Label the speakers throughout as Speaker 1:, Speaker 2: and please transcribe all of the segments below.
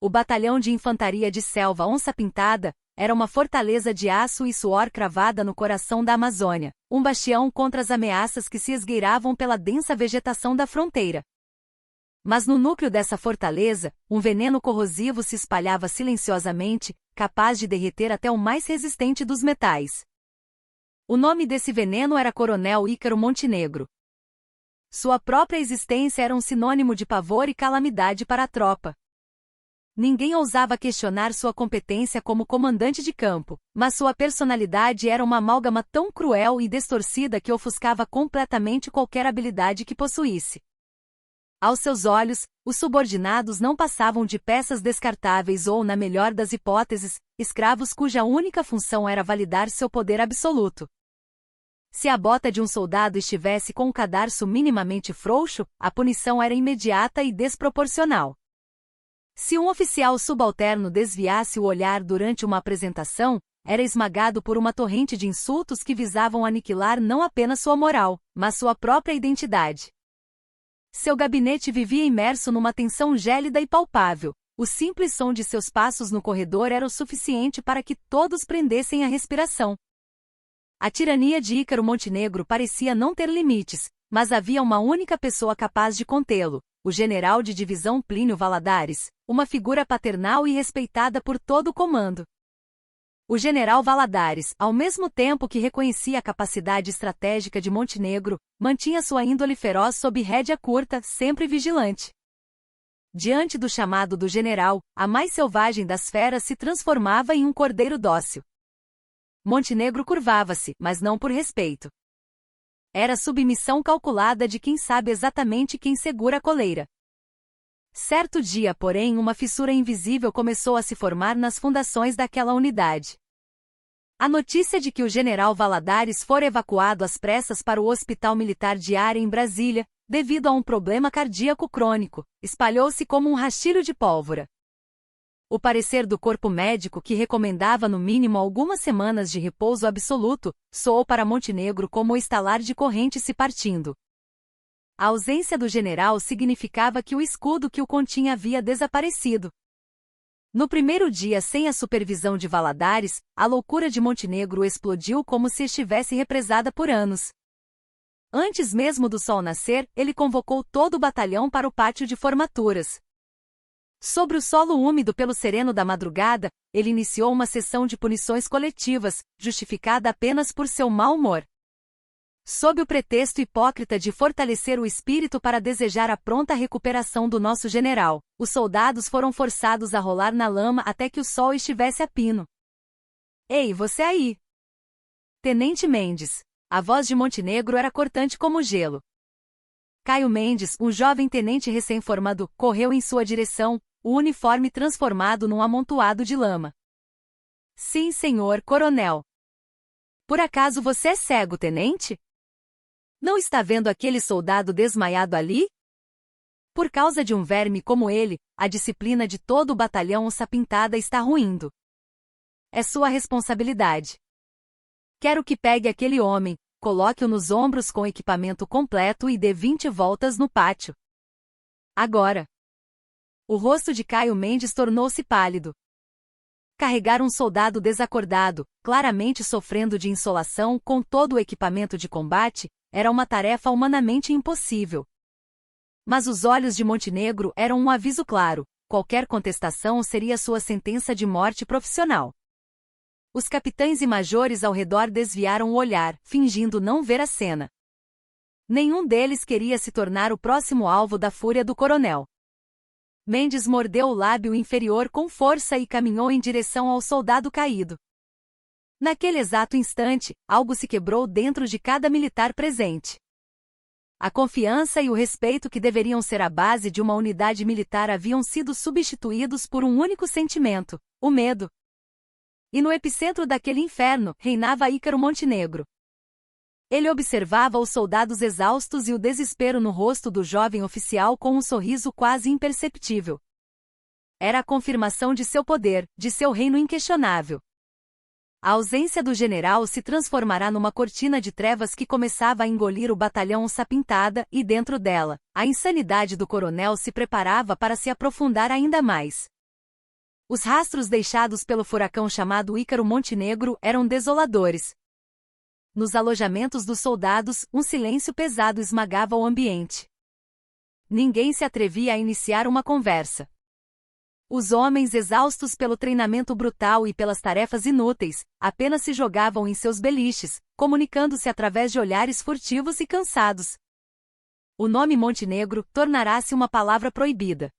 Speaker 1: O batalhão de infantaria de selva Onça Pintada era uma fortaleza de aço e suor cravada no coração da Amazônia, um bastião contra as ameaças que se esgueiravam pela densa vegetação da fronteira. Mas no núcleo dessa fortaleza, um veneno corrosivo se espalhava silenciosamente, capaz de derreter até o mais resistente dos metais. O nome desse veneno era Coronel Ícaro Montenegro. Sua própria existência era um sinônimo de pavor e calamidade para a tropa. Ninguém ousava questionar sua competência como comandante de campo, mas sua personalidade era uma amálgama tão cruel e distorcida que ofuscava completamente qualquer habilidade que possuísse. Aos seus olhos, os subordinados não passavam de peças descartáveis ou, na melhor das hipóteses, escravos cuja única função era validar seu poder absoluto. Se a bota de um soldado estivesse com um cadarço minimamente frouxo, a punição era imediata e desproporcional. Se um oficial subalterno desviasse o olhar durante uma apresentação, era esmagado por uma torrente de insultos que visavam aniquilar não apenas sua moral, mas sua própria identidade. Seu gabinete vivia imerso numa tensão gélida e palpável. O simples som de seus passos no corredor era o suficiente para que todos prendessem a respiração. A tirania de Ícaro Montenegro parecia não ter limites, mas havia uma única pessoa capaz de contê-lo: o general de divisão Plínio Valadares, uma figura paternal e respeitada por todo o comando. O general Valadares, ao mesmo tempo que reconhecia a capacidade estratégica de Montenegro, mantinha sua índole feroz sob rédea curta, sempre vigilante. Diante do chamado do general, a mais selvagem das feras se transformava em um cordeiro dócil. Montenegro curvava-se, mas não por respeito. Era submissão calculada de quem sabe exatamente quem segura a coleira. Certo dia, porém, uma fissura invisível começou a se formar nas fundações daquela unidade. A notícia de que o general Valadares fora evacuado às pressas para o Hospital Militar de Área em Brasília, devido a um problema cardíaco crônico, espalhou-se como um rastilho de pólvora. O parecer do corpo médico, que recomendava no mínimo algumas semanas de repouso absoluto, soou para Montenegro como o estalar de corrente se partindo. A ausência do general significava que o escudo que o continha havia desaparecido. No primeiro dia sem a supervisão de Valadares, a loucura de Montenegro explodiu como se estivesse represada por anos. Antes mesmo do sol nascer, ele convocou todo o batalhão para o pátio de formaturas. Sobre o solo úmido pelo sereno da madrugada, ele iniciou uma sessão de punições coletivas, justificada apenas por seu mau humor. Sob o pretexto hipócrita de fortalecer o espírito para desejar a pronta recuperação do nosso general, os soldados foram forçados a rolar na lama até que o sol estivesse a pino. Ei, você aí! Tenente Mendes. A voz de Montenegro era cortante como gelo. Caio Mendes, um jovem tenente recém-formado, correu em sua direção, o uniforme transformado num amontoado de lama. Sim, senhor coronel. Por acaso você é cego, tenente? Não está vendo aquele soldado desmaiado ali? Por causa de um verme como ele, a disciplina de todo o batalhão Onça Pintada está ruindo. É sua responsabilidade. Quero que pegue aquele homem, coloque-o nos ombros com equipamento completo e dê 20 voltas no pátio. Agora. O rosto de Caio Mendes tornou-se pálido. Carregar um soldado desacordado, claramente sofrendo de insolação com todo o equipamento de combate, era uma tarefa humanamente impossível. Mas os olhos de Montenegro eram um aviso claro: qualquer contestação seria sua sentença de morte profissional. Os capitães e majores ao redor desviaram o olhar, fingindo não ver a cena. Nenhum deles queria se tornar o próximo alvo da fúria do coronel. Mendes mordeu o lábio inferior com força e caminhou em direção ao soldado caído. Naquele exato instante, algo se quebrou dentro de cada militar presente. A confiança e o respeito que deveriam ser a base de uma unidade militar haviam sido substituídos por um único sentimento: o medo. E no epicentro daquele inferno, reinava Ícaro Montenegro. Ele observava os soldados exaustos e o desespero no rosto do jovem oficial com um sorriso quase imperceptível. Era a confirmação de seu poder, de seu reino inquestionável. A ausência do general se transformará numa cortina de trevas que começava a engolir o batalhão Onça Pintada, e dentro dela, a insanidade do coronel se preparava para se aprofundar ainda mais. Os rastros deixados pelo furacão chamado Ícaro Montenegro eram desoladores. Nos alojamentos dos soldados, um silêncio pesado esmagava o ambiente. Ninguém se atrevia a iniciar uma conversa. Os homens, exaustos pelo treinamento brutal e pelas tarefas inúteis, apenas se jogavam em seus beliches, comunicando-se através de olhares furtivos e cansados. O nome Montenegro tornará-se uma palavra proibida.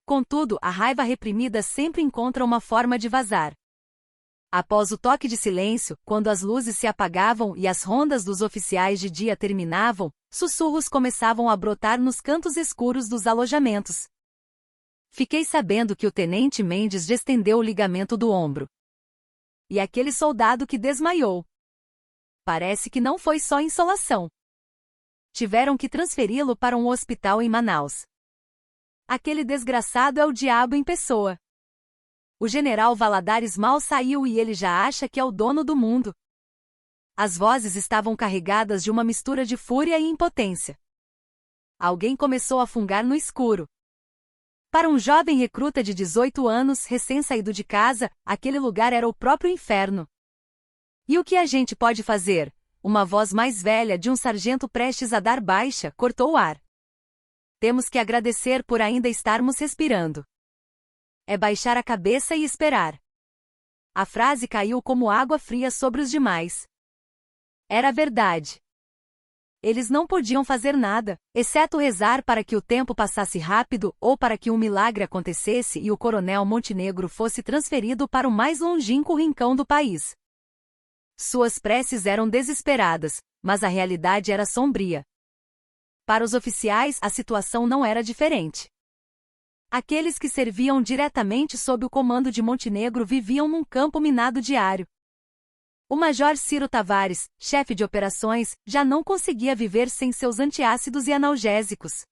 Speaker 1: Contudo, a raiva reprimida sempre encontra uma forma de vazar. Após o toque de silêncio, quando as luzes se apagavam e as rondas dos oficiais de dia terminavam, sussurros começavam a brotar nos cantos escuros dos alojamentos. Fiquei sabendo que o tenente Mendes destendeu o ligamento do ombro. E aquele soldado que desmaiou. Parece que não foi só insolação. Tiveram que transferi-lo para um hospital em Manaus. Aquele desgraçado é o diabo em pessoa. O general Valadares mal saiu e ele já acha que é o dono do mundo. As vozes estavam carregadas de uma mistura de fúria e impotência. Alguém começou a fungar no escuro. Para um jovem recruta de 18 anos, recém-saído de casa, aquele lugar era o próprio inferno. E o que a gente pode fazer? Uma voz mais velha de um sargento prestes a dar baixa cortou o ar. Temos que agradecer por ainda estarmos respirando. É baixar a cabeça e esperar. A frase caiu como água fria sobre os demais. Era verdade. Eles não podiam fazer nada, exceto rezar para que o tempo passasse rápido ou para que um milagre acontecesse e o coronel Montenegro fosse transferido para o mais longínquo rincão do país. Suas preces eram desesperadas, mas a realidade era sombria. Para os oficiais, a situação não era diferente. Aqueles que serviam diretamente sob o comando de Montenegro viviam num campo minado diário. O major Ciro Tavares, chefe de operações, já não conseguia viver sem seus antiácidos e analgésicos.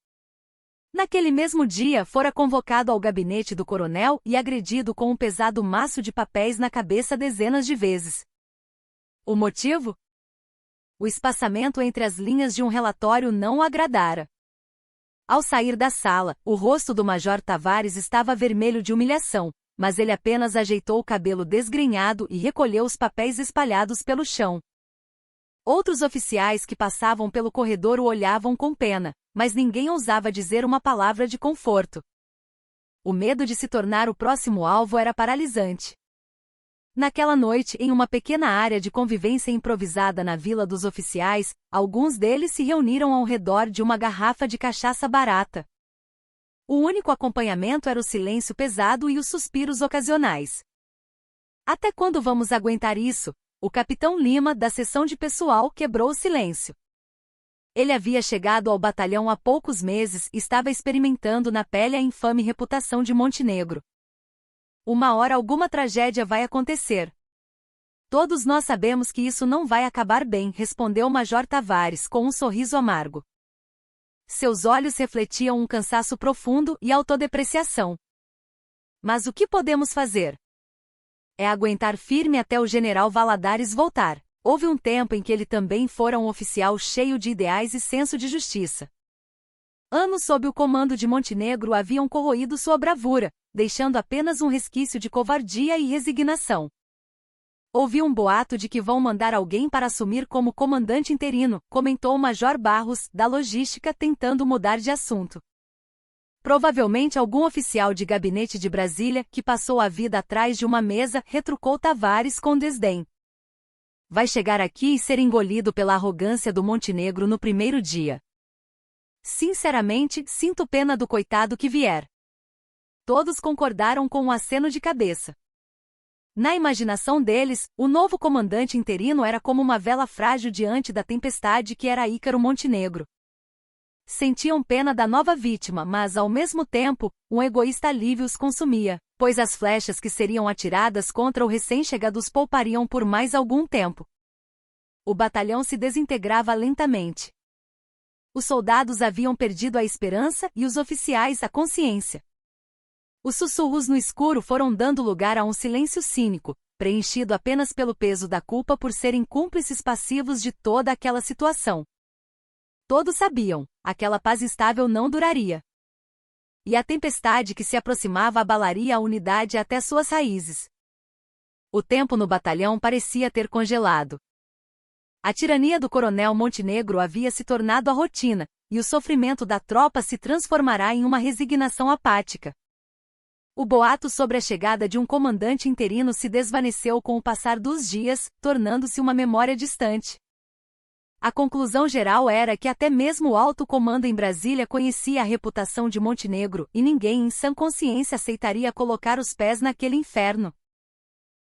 Speaker 1: Naquele mesmo dia, fora convocado ao gabinete do coronel e agredido com um pesado maço de papéis na cabeça dezenas de vezes. O motivo? O espaçamento entre as linhas de um relatório não o agradara. Ao sair da sala, o rosto do Major Tavares estava vermelho de humilhação, mas ele apenas ajeitou o cabelo desgrenhado e recolheu os papéis espalhados pelo chão. Outros oficiais que passavam pelo corredor o olhavam com pena, mas ninguém ousava dizer uma palavra de conforto. O medo de se tornar o próximo alvo era paralisante. Naquela noite, em uma pequena área de convivência improvisada na Vila dos Oficiais, alguns deles se reuniram ao redor de uma garrafa de cachaça barata. O único acompanhamento era o silêncio pesado e os suspiros ocasionais. Até quando vamos aguentar isso? O capitão Lima, da seção de pessoal, quebrou o silêncio. Ele havia chegado ao batalhão há poucos meses e estava experimentando na pele a infame reputação de Montenegro. Uma hora alguma tragédia vai acontecer. Todos nós sabemos que isso não vai acabar bem, respondeu o Major Tavares com um sorriso amargo. Seus olhos refletiam um cansaço profundo e autodepreciação. Mas o que podemos fazer? É aguentar firme até o general Valadares voltar. Houve um tempo em que ele também fora um oficial cheio de ideais e senso de justiça. Anos sob o comando de Montenegro haviam corroído sua bravura, deixando apenas um resquício de covardia e resignação. Ouvi um boato de que vão mandar alguém para assumir como comandante interino, comentou o Major Barros, da logística, tentando mudar de assunto. Provavelmente algum oficial de gabinete de Brasília, que passou a vida atrás de uma mesa, retrucou Tavares com desdém. Vai chegar aqui e ser engolido pela arrogância do Montenegro no primeiro dia. Sinceramente, sinto pena do coitado que vier. Todos concordaram com um aceno de cabeça. Na imaginação deles, o novo comandante interino era como uma vela frágil diante da tempestade que era Ícaro Montenegro. Sentiam pena da nova vítima, mas, ao mesmo tempo, um egoísta alívio os consumia, pois as flechas que seriam atiradas contra o recém-chegado os poupariam por mais algum tempo. O batalhão se desintegrava lentamente. Os soldados haviam perdido a esperança e os oficiais a consciência. Os sussurros no escuro foram dando lugar a um silêncio cínico, preenchido apenas pelo peso da culpa por serem cúmplices passivos de toda aquela situação. Todos sabiam, aquela paz estável não duraria. e a tempestade que se aproximava abalaria a unidade até suas raízes. O tempo no batalhão parecia ter congelado. A tirania do coronel Montenegro havia se tornado a rotina, e o sofrimento da tropa se transformará em uma resignação apática. O boato sobre a chegada de um comandante interino se desvaneceu com o passar dos dias, tornando-se uma memória distante. A conclusão geral era que até mesmo o alto comando em Brasília conhecia a reputação de Montenegro e ninguém em sã consciência aceitaria colocar os pés naquele inferno.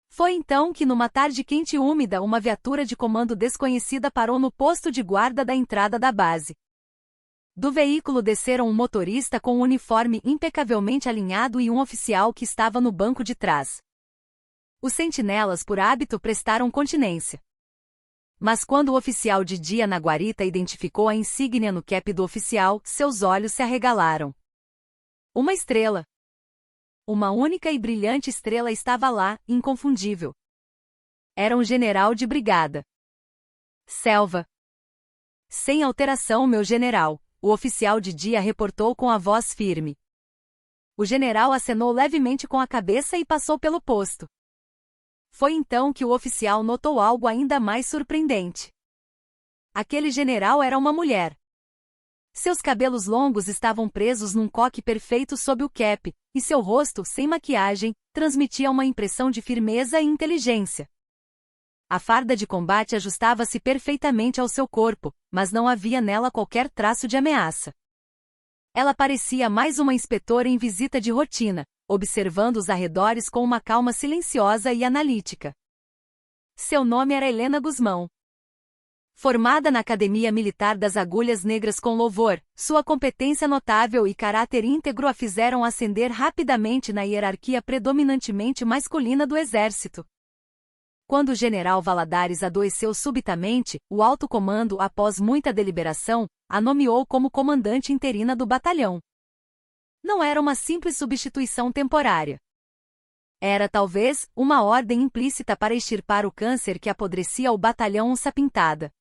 Speaker 1: Foi então que numa tarde quente e úmida uma viatura de comando desconhecida parou no posto de guarda da entrada da base. Do veículo desceram um motorista com um uniforme impecavelmente alinhado e um oficial que estava no banco de trás. Os sentinelas por hábito prestaram continência. Mas quando o oficial de dia na guarita identificou a insígnia no cap do oficial, seus olhos se arregalaram. Uma estrela. Uma única e brilhante estrela estava lá, inconfundível. Era um general de brigada. Selva. Sem alteração, meu general, o oficial de dia reportou com a voz firme. O general acenou levemente com a cabeça e passou pelo posto. Foi então que o oficial notou algo ainda mais surpreendente. Aquele general era uma mulher. Seus cabelos longos estavam presos num coque perfeito sob o cap, e seu rosto, sem maquiagem, transmitia uma impressão de firmeza e inteligência. A farda de combate ajustava-se perfeitamente ao seu corpo, mas não havia nela qualquer traço de ameaça. Ela parecia mais uma inspetora em visita de rotina, observando os arredores com uma calma silenciosa e analítica. Seu nome era Helena Guzmão. Formada na Academia Militar das Agulhas Negras com louvor, sua competência notável e caráter íntegro a fizeram ascender rapidamente na hierarquia predominantemente masculina do Exército. Quando o general Valadares adoeceu subitamente, o alto comando, após muita deliberação, a nomeou como comandante interina do batalhão. Não era uma simples substituição temporária. Era, talvez, uma ordem implícita para extirpar o câncer que apodrecia o batalhão Onça Pintada.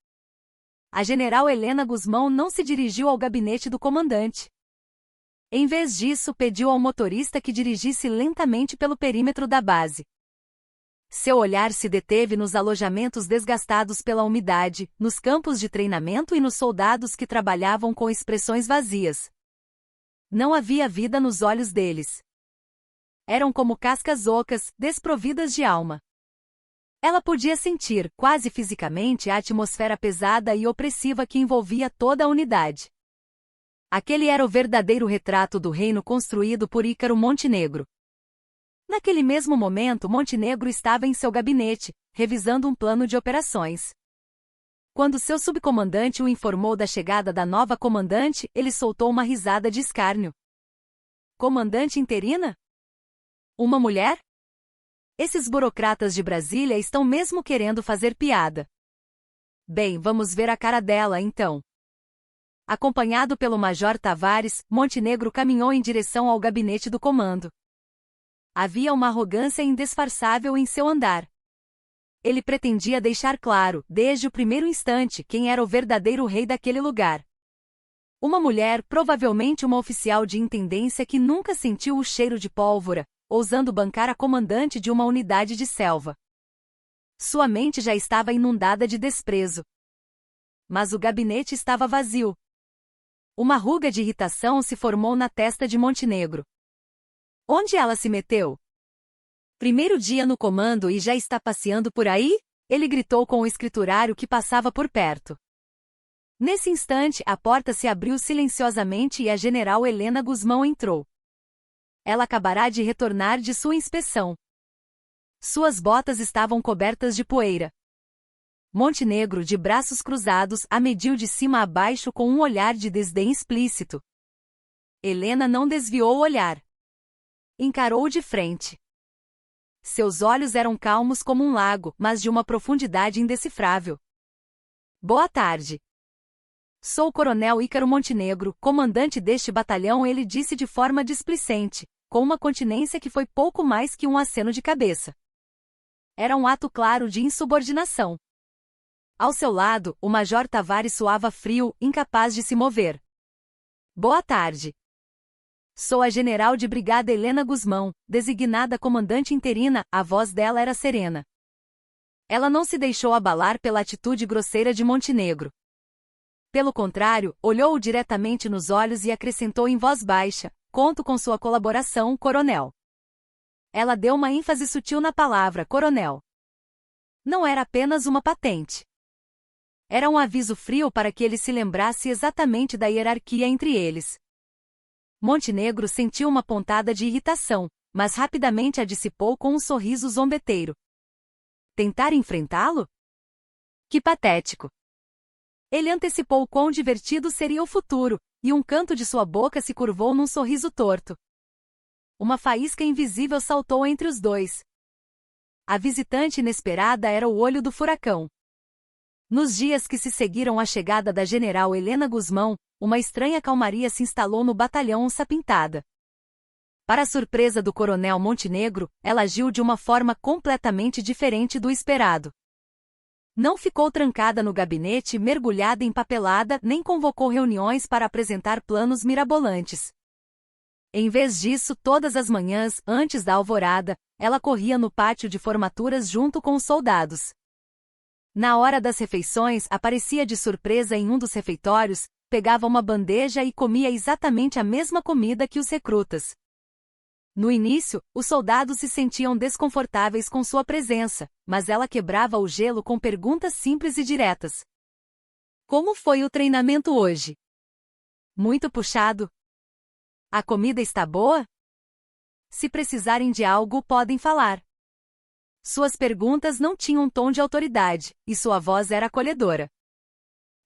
Speaker 1: A general Helena Guzmão não se dirigiu ao gabinete do comandante. Em vez disso, pediu ao motorista que dirigisse lentamente pelo perímetro da base. Seu olhar se deteve nos alojamentos desgastados pela umidade, nos campos de treinamento e nos soldados que trabalhavam com expressões vazias. Não havia vida nos olhos deles. Eram como cascas ocas, desprovidas de alma. Ela podia sentir, quase fisicamente, a atmosfera pesada e opressiva que envolvia toda a unidade. Aquele era o verdadeiro retrato do reino construído por Ícaro Montenegro. Naquele mesmo momento, Montenegro estava em seu gabinete, revisando um plano de operações. Quando seu subcomandante o informou da chegada da nova comandante, ele soltou uma risada de escárnio. Comandante interina? Uma mulher? Esses burocratas de Brasília estão mesmo querendo fazer piada. Bem, vamos ver a cara dela, então. Acompanhado pelo Major Tavares, Montenegro caminhou em direção ao gabinete do comando. Havia uma arrogância indisfarçável em seu andar. Ele pretendia deixar claro, desde o primeiro instante, quem era o verdadeiro rei daquele lugar. Uma mulher, provavelmente uma oficial de intendência que nunca sentiu o cheiro de pólvora, ousando bancar a comandante de uma unidade de selva. Sua mente já estava inundada de desprezo. Mas o gabinete estava vazio. Uma ruga de irritação se formou na testa de Montenegro. Onde ela se meteu? Primeiro dia no comando e já está passeando por aí? Ele gritou com o escriturário que passava por perto. Nesse instante, a porta se abriu silenciosamente e a general Helena Guzmão entrou. Ela acabará de retornar de sua inspeção. Suas botas estavam cobertas de poeira. Montenegro, de braços cruzados, a mediu de cima a baixo com um olhar de desdém explícito. Helena não desviou o olhar. Encarou-o de frente. Seus olhos eram calmos como um lago, mas de uma profundidade indecifrável. Boa tarde. Sou o coronel Ícaro Montenegro, comandante deste batalhão, ele disse de forma displicente, com uma continência que foi pouco mais que um aceno de cabeça. Era um ato claro de insubordinação. Ao seu lado, o Major Tavares soava frio, incapaz de se mover. Boa tarde. Sou a general de brigada Helena Guzmão, designada comandante interina. A voz dela era serena. Ela não se deixou abalar pela atitude grosseira de Montenegro. Pelo contrário, olhou-o diretamente nos olhos e acrescentou em voz baixa: conto com sua colaboração, coronel. Ela deu uma ênfase sutil na palavra coronel. Não era apenas uma patente. Era um aviso frio para que ele se lembrasse exatamente da hierarquia entre eles. Montenegro sentiu uma pontada de irritação, mas rapidamente a dissipou com um sorriso zombeteiro. Tentar enfrentá-lo? Que patético! Ele antecipou quão divertido seria o futuro, e um canto de sua boca se curvou num sorriso torto. Uma faísca invisível saltou entre os dois. A visitante inesperada era o olho do furacão. Nos dias que se seguiram à chegada da general Helena Guzmão, uma estranha calmaria se instalou no batalhão Onça Pintada. Para a surpresa do coronel Montenegro, ela agiu de uma forma completamente diferente do esperado. Não ficou trancada no gabinete mergulhada em papelada nem convocou reuniões para apresentar planos mirabolantes. Em vez disso, todas as manhãs, antes da alvorada, ela corria no pátio de formaturas junto com os soldados. Na hora das refeições, aparecia de surpresa em um dos refeitórios, pegava uma bandeja e comia exatamente a mesma comida que os recrutas. No início, os soldados se sentiam desconfortáveis com sua presença, mas ela quebrava o gelo com perguntas simples e diretas. Como foi o treinamento hoje? Muito puxado? A comida está boa? Se precisarem de algo, podem falar. Suas perguntas não tinham tom de autoridade, e sua voz era acolhedora.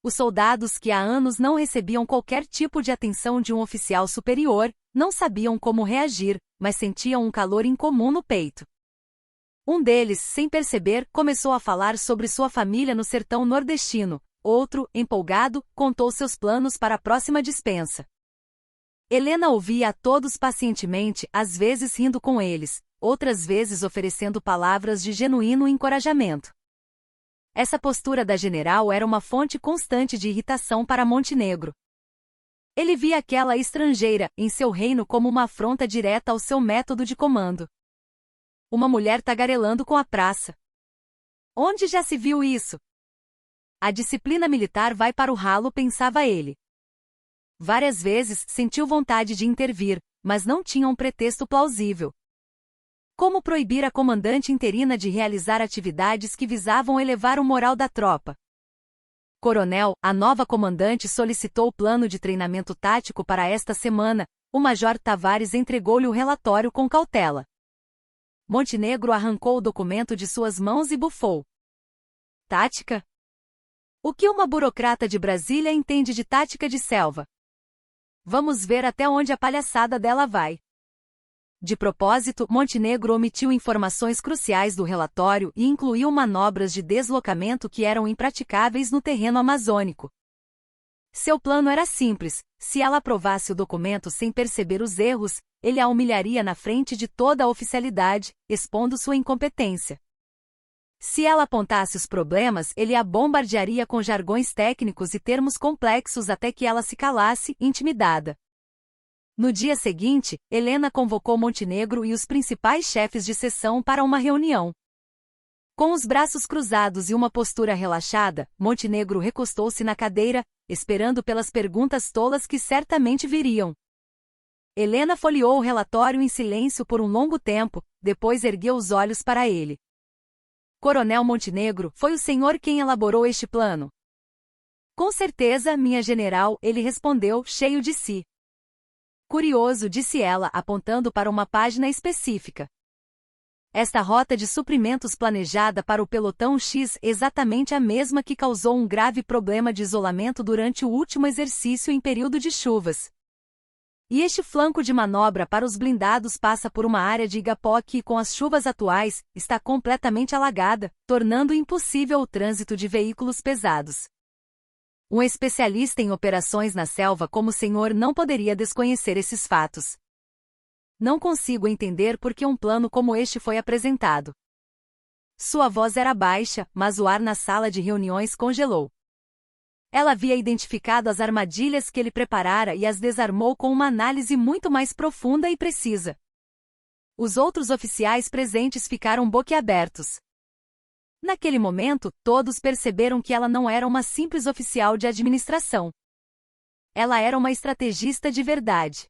Speaker 1: Os soldados que há anos não recebiam qualquer tipo de atenção de um oficial superior, não sabiam como reagir, mas sentiam um calor incomum no peito. Um deles, sem perceber, começou a falar sobre sua família no sertão nordestino. Outro, empolgado, contou seus planos para a próxima dispensa. Helena ouvia a todos pacientemente, às vezes rindo com eles, outras vezes oferecendo palavras de genuíno encorajamento. Essa postura da general era uma fonte constante de irritação para Montenegro. Ele via aquela estrangeira, em seu reino, como uma afronta direta ao seu método de comando. Uma mulher tagarelando com a praça. Onde já se viu isso? A disciplina militar vai para o ralo, pensava ele. Várias vezes sentiu vontade de intervir, mas não tinha um pretexto plausível. Como proibir a comandante interina de realizar atividades que visavam elevar o moral da tropa? Coronel, a nova comandante solicitou o plano de treinamento tático para esta semana. O Major Tavares entregou-lhe o relatório com cautela. Montenegro arrancou o documento de suas mãos e bufou. Tática? O que uma burocrata de Brasília entende de tática de selva? Vamos ver até onde a palhaçada dela vai. De propósito, Montenegro omitiu informações cruciais do relatório e incluiu manobras de deslocamento que eram impraticáveis no terreno amazônico. Seu plano era simples: se ela aprovasse o documento sem perceber os erros, ele a humilharia na frente de toda a oficialidade, expondo sua incompetência. Se ela apontasse os problemas, ele a bombardearia com jargões técnicos e termos complexos até que ela se calasse, intimidada. No dia seguinte, Helena convocou Montenegro e os principais chefes de seção para uma reunião. Com os braços cruzados e uma postura relaxada, Montenegro recostou-se na cadeira, esperando pelas perguntas tolas que certamente viriam. Helena folheou o relatório em silêncio por um longo tempo, depois ergueu os olhos para ele. Coronel Montenegro, foi o senhor quem elaborou este plano? Com certeza, minha general, ele respondeu, cheio de si. Curioso, disse ela, apontando para uma página específica. Esta rota de suprimentos planejada para o pelotão X exatamente a mesma que causou um grave problema de isolamento durante o último exercício em período de chuvas. E este flanco de manobra para os blindados passa por uma área de Igapó que, com as chuvas atuais, está completamente alagada, tornando impossível o trânsito de veículos pesados. Um especialista em operações na selva como o senhor não poderia desconhecer esses fatos. Não consigo entender por que um plano como este foi apresentado. Sua voz era baixa, mas o ar na sala de reuniões congelou. Ela havia identificado as armadilhas que ele preparara e as desarmou com uma análise muito mais profunda e precisa. Os outros oficiais presentes ficaram boquiabertos. Naquele momento, todos perceberam que ela não era uma simples oficial de administração. Ela era uma estrategista de verdade.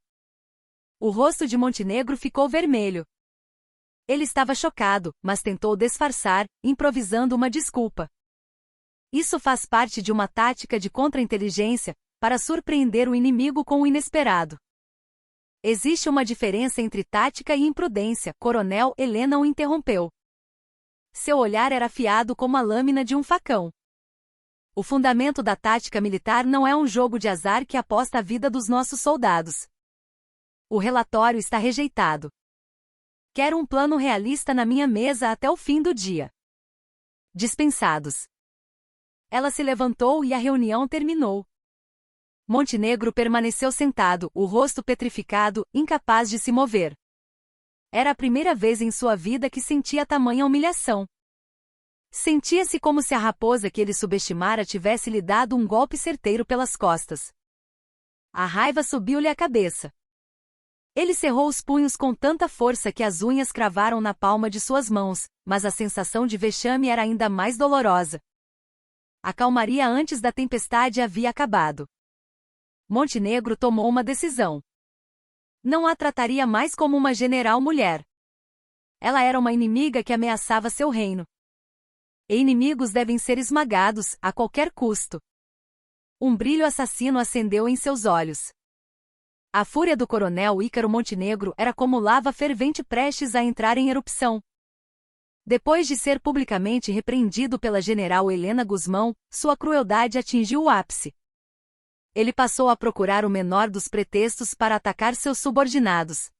Speaker 1: O rosto de Montenegro ficou vermelho. Ele estava chocado, mas tentou disfarçar, improvisando uma desculpa. Isso faz parte de uma tática de contra-inteligência, para surpreender o inimigo com o inesperado. Existe uma diferença entre tática e imprudência, Coronel Helena o interrompeu. Seu olhar era afiado como a lâmina de um facão. O fundamento da tática militar não é um jogo de azar que aposta a vida dos nossos soldados. O relatório está rejeitado. Quero um plano realista na minha mesa até o fim do dia. Dispensados. Ela se levantou e a reunião terminou. Montenegro permaneceu sentado, o rosto petrificado, incapaz de se mover. Era a primeira vez em sua vida que sentia tamanha humilhação. Sentia-se como se a raposa que ele subestimara tivesse lhe dado um golpe certeiro pelas costas. A raiva subiu-lhe à cabeça. Ele cerrou os punhos com tanta força que as unhas cravaram na palma de suas mãos, mas a sensação de vexame era ainda mais dolorosa. A calmaria antes da tempestade havia acabado. Montenegro tomou uma decisão. Não a trataria mais como uma general mulher. Ela era uma inimiga que ameaçava seu reino. E inimigos devem ser esmagados, a qualquer custo. Um brilho assassino acendeu em seus olhos. A fúria do coronel Ícaro Montenegro era como lava fervente prestes a entrar em erupção. Depois de ser publicamente repreendido pela general Helena Guzmão, sua crueldade atingiu o ápice. Ele passou a procurar o menor dos pretextos para atacar seus subordinados.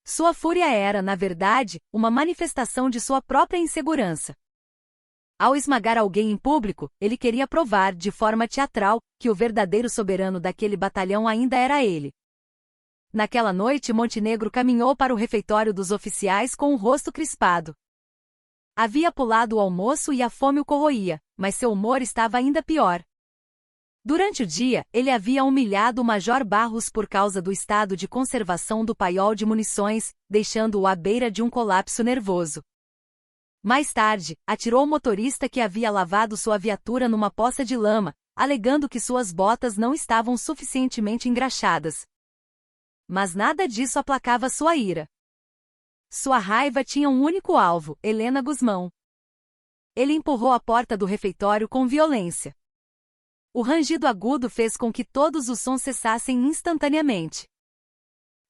Speaker 1: Sua fúria era, na verdade, uma manifestação de sua própria insegurança. Ao esmagar alguém em público, ele queria provar, de forma teatral, que o verdadeiro soberano daquele batalhão ainda era ele. Naquela noite, Montenegro caminhou para o refeitório dos oficiais com o rosto crispado. Havia pulado o almoço e a fome o corroía, mas seu humor estava ainda pior. Durante o dia, ele havia humilhado o Major Barros por causa do estado de conservação do paiol de munições, deixando-o à beira de um colapso nervoso. Mais tarde, atirou o motorista que havia lavado sua viatura numa poça de lama, alegando que suas botas não estavam suficientemente engraxadas. Mas nada disso aplacava sua ira. Sua raiva tinha um único alvo, Helena Guzmão. Ele empurrou a porta do refeitório com violência. O rangido agudo fez com que todos os sons cessassem instantaneamente.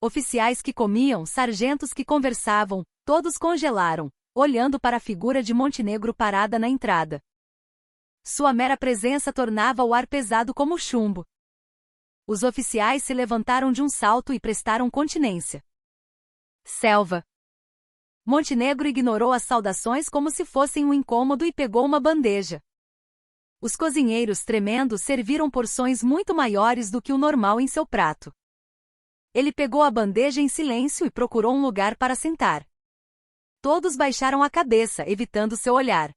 Speaker 1: Oficiais que comiam, sargentos que conversavam, todos congelaram, olhando para a figura de Montenegro parada na entrada. Sua mera presença tornava o ar pesado como chumbo. Os oficiais se levantaram de um salto e prestaram continência. Selva. Montenegro ignorou as saudações como se fossem um incômodo e pegou uma bandeja. Os cozinheiros, tremendo, serviram porções muito maiores do que o normal em seu prato. Ele pegou a bandeja em silêncio e procurou um lugar para sentar. Todos baixaram a cabeça, evitando seu olhar.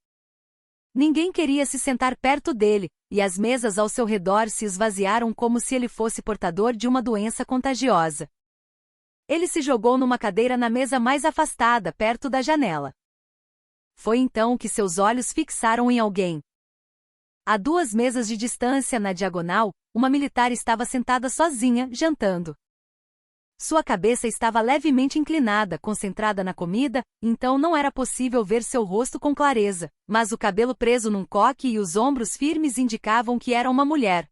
Speaker 1: Ninguém queria se sentar perto dele, e as mesas ao seu redor se esvaziaram como se ele fosse portador de uma doença contagiosa. Ele se jogou numa cadeira na mesa mais afastada, perto da janela. Foi então que seus olhos fixaram em alguém. A 2 mesas de distância, na diagonal, uma militar estava sentada sozinha, jantando. Sua cabeça estava levemente inclinada, concentrada na comida, então não era possível ver seu rosto com clareza, mas o cabelo preso num coque e os ombros firmes indicavam que era uma mulher.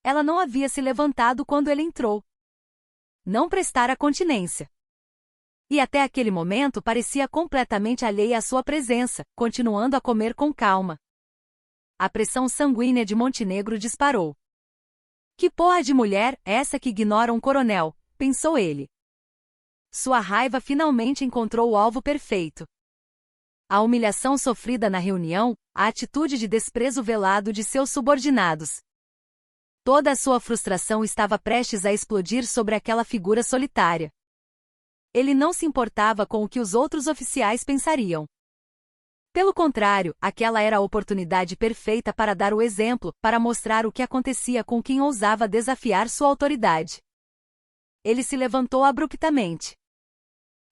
Speaker 1: Ela não havia se levantado quando ele entrou. Não prestara continência. E até aquele momento parecia completamente alheia à sua presença, continuando a comer com calma. A pressão sanguínea de Montenegro disparou. Que porra de mulher é essa que ignora um coronel? Pensou ele. Sua raiva finalmente encontrou o alvo perfeito. A humilhação sofrida na reunião, a atitude de desprezo velado de seus subordinados. Toda a sua frustração estava prestes a explodir sobre aquela figura solitária. Ele não se importava com o que os outros oficiais pensariam. Pelo contrário, aquela era a oportunidade perfeita para dar o exemplo, para mostrar o que acontecia com quem ousava desafiar sua autoridade. Ele se levantou abruptamente.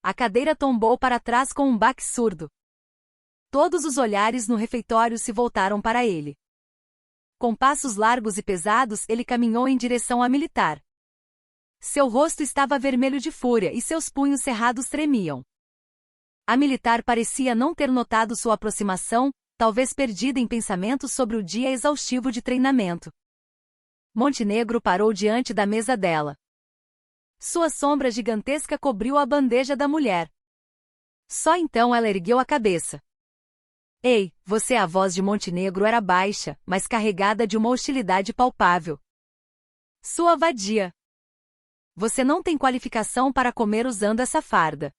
Speaker 1: A cadeira tombou para trás com um baque surdo. Todos os olhares no refeitório se voltaram para ele. Com passos largos e pesados, ele caminhou em direção à militar. Seu rosto estava vermelho de fúria e seus punhos cerrados tremiam. A militar parecia não ter notado sua aproximação, talvez perdida em pensamentos sobre o dia exaustivo de treinamento. Montenegro parou diante da mesa dela. Sua sombra gigantesca cobriu a bandeja da mulher. Só então ela ergueu a cabeça. Ei, você! A voz de Montenegro era baixa, mas carregada de uma hostilidade palpável. Sua vadia! Você não tem qualificação para comer usando essa farda.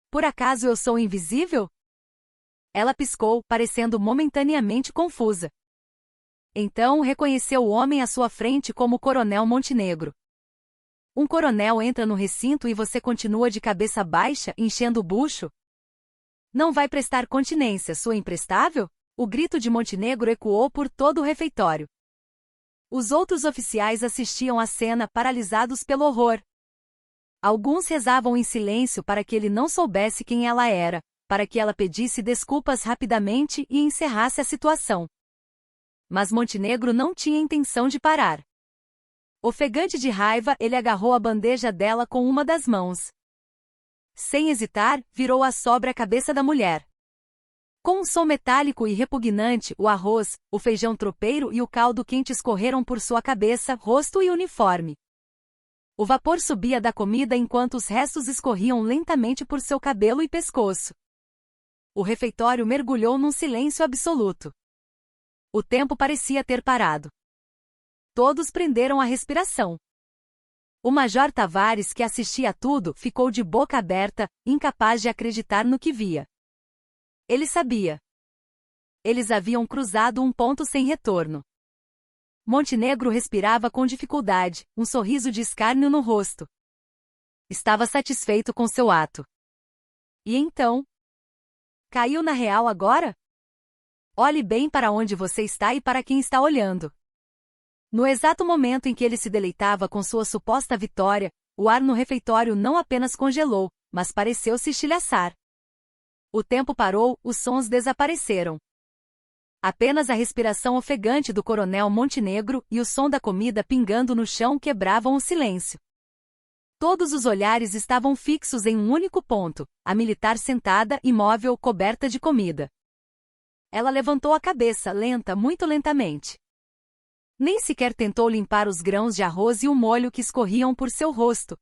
Speaker 1: Por acaso eu sou invisível? Ela piscou, parecendo momentaneamente confusa. Então reconheceu o homem à sua frente como o Coronel Montenegro. Um coronel entra no recinto e você continua de cabeça baixa, enchendo o bucho? Não vai prestar continência, sua imprestável? O grito de Montenegro ecoou por todo o refeitório. Os outros oficiais assistiam à cena paralisados pelo horror. Alguns rezavam em silêncio para que ele não soubesse quem ela era, para que ela pedisse desculpas rapidamente e encerrasse a situação. Mas Montenegro não tinha intenção de parar. Ofegante de raiva, ele agarrou a bandeja dela com uma das mãos. Sem hesitar, virou-a sobre a cabeça da mulher. Com um som metálico e repugnante, o arroz, o feijão tropeiro e o caldo quente escorreram por sua cabeça, rosto e uniforme. O vapor subia da comida enquanto os restos escorriam lentamente por seu cabelo e pescoço. O refeitório mergulhou num silêncio absoluto. O tempo parecia ter parado. Todos prenderam a respiração. O Major Tavares, que assistia a tudo, ficou de boca aberta, incapaz de acreditar no que via. Ele sabia. Eles haviam cruzado um ponto sem retorno. Montenegro respirava com dificuldade, um sorriso de escárnio no rosto. Estava satisfeito com seu ato. E então? Caiu na real agora? Olhe bem para onde você está e para quem está olhando. No exato momento em que ele se deleitava com sua suposta vitória, o ar no refeitório não apenas congelou, mas pareceu se estilhaçar. O tempo parou, os sons desapareceram. Apenas a respiração ofegante do coronel Montenegro e o som da comida pingando no chão quebravam o silêncio. Todos os olhares estavam fixos em um único ponto, a militar sentada, imóvel, coberta de comida. Ela levantou a cabeça, muito lentamente. Nem sequer tentou limpar os grãos de arroz e o molho que escorriam por seu rosto.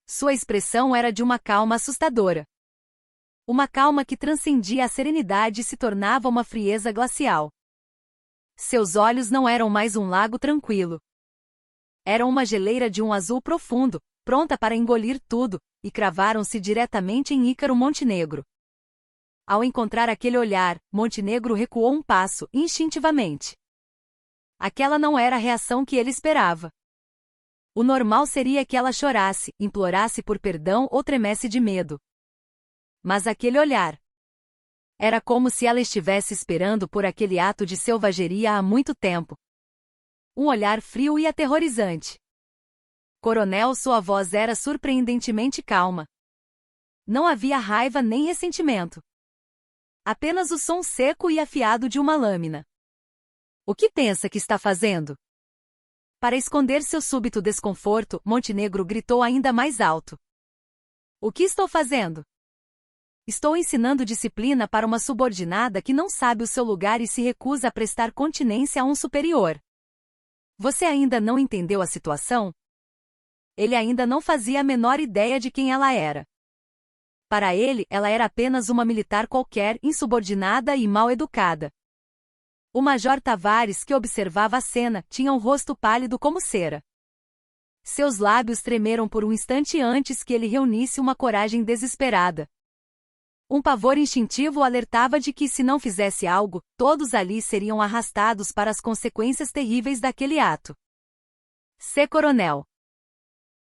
Speaker 1: Sua expressão era de uma calma assustadora. Uma calma que transcendia a serenidade e se tornava uma frieza glacial. Seus olhos não eram mais um lago tranquilo. Eram uma geleira de um azul profundo, pronta para engolir tudo, e cravaram-se diretamente em Ícaro Montenegro. Ao encontrar aquele olhar, Montenegro recuou um passo, instintivamente. Aquela não era a reação que ele esperava. O normal seria que ela chorasse, implorasse por perdão ou tremesse de medo. Mas aquele olhar. Era como se ela estivesse esperando por aquele ato de selvageria há muito tempo. Um olhar frio e aterrorizante. Coronel, sua voz era surpreendentemente calma. Não havia raiva nem ressentimento. Apenas o som seco e afiado de uma lâmina. O que pensa que está fazendo? Para esconder seu súbito desconforto, Montenegro gritou ainda mais alto. O que estou fazendo? Estou ensinando disciplina para uma subordinada que não sabe o seu lugar e se recusa a prestar continência a um superior. Você ainda não entendeu a situação? Ele ainda não fazia a menor ideia de quem ela era. Para ele, ela era apenas uma militar qualquer, insubordinada e mal educada. O Major Tavares, que observava a cena, tinha um rosto pálido como cera. Seus lábios tremeram por um instante antes que ele reunisse uma coragem desesperada. Um pavor instintivo o alertava de que, se não fizesse algo, todos ali seriam arrastados para as consequências terríveis daquele ato. Coronel.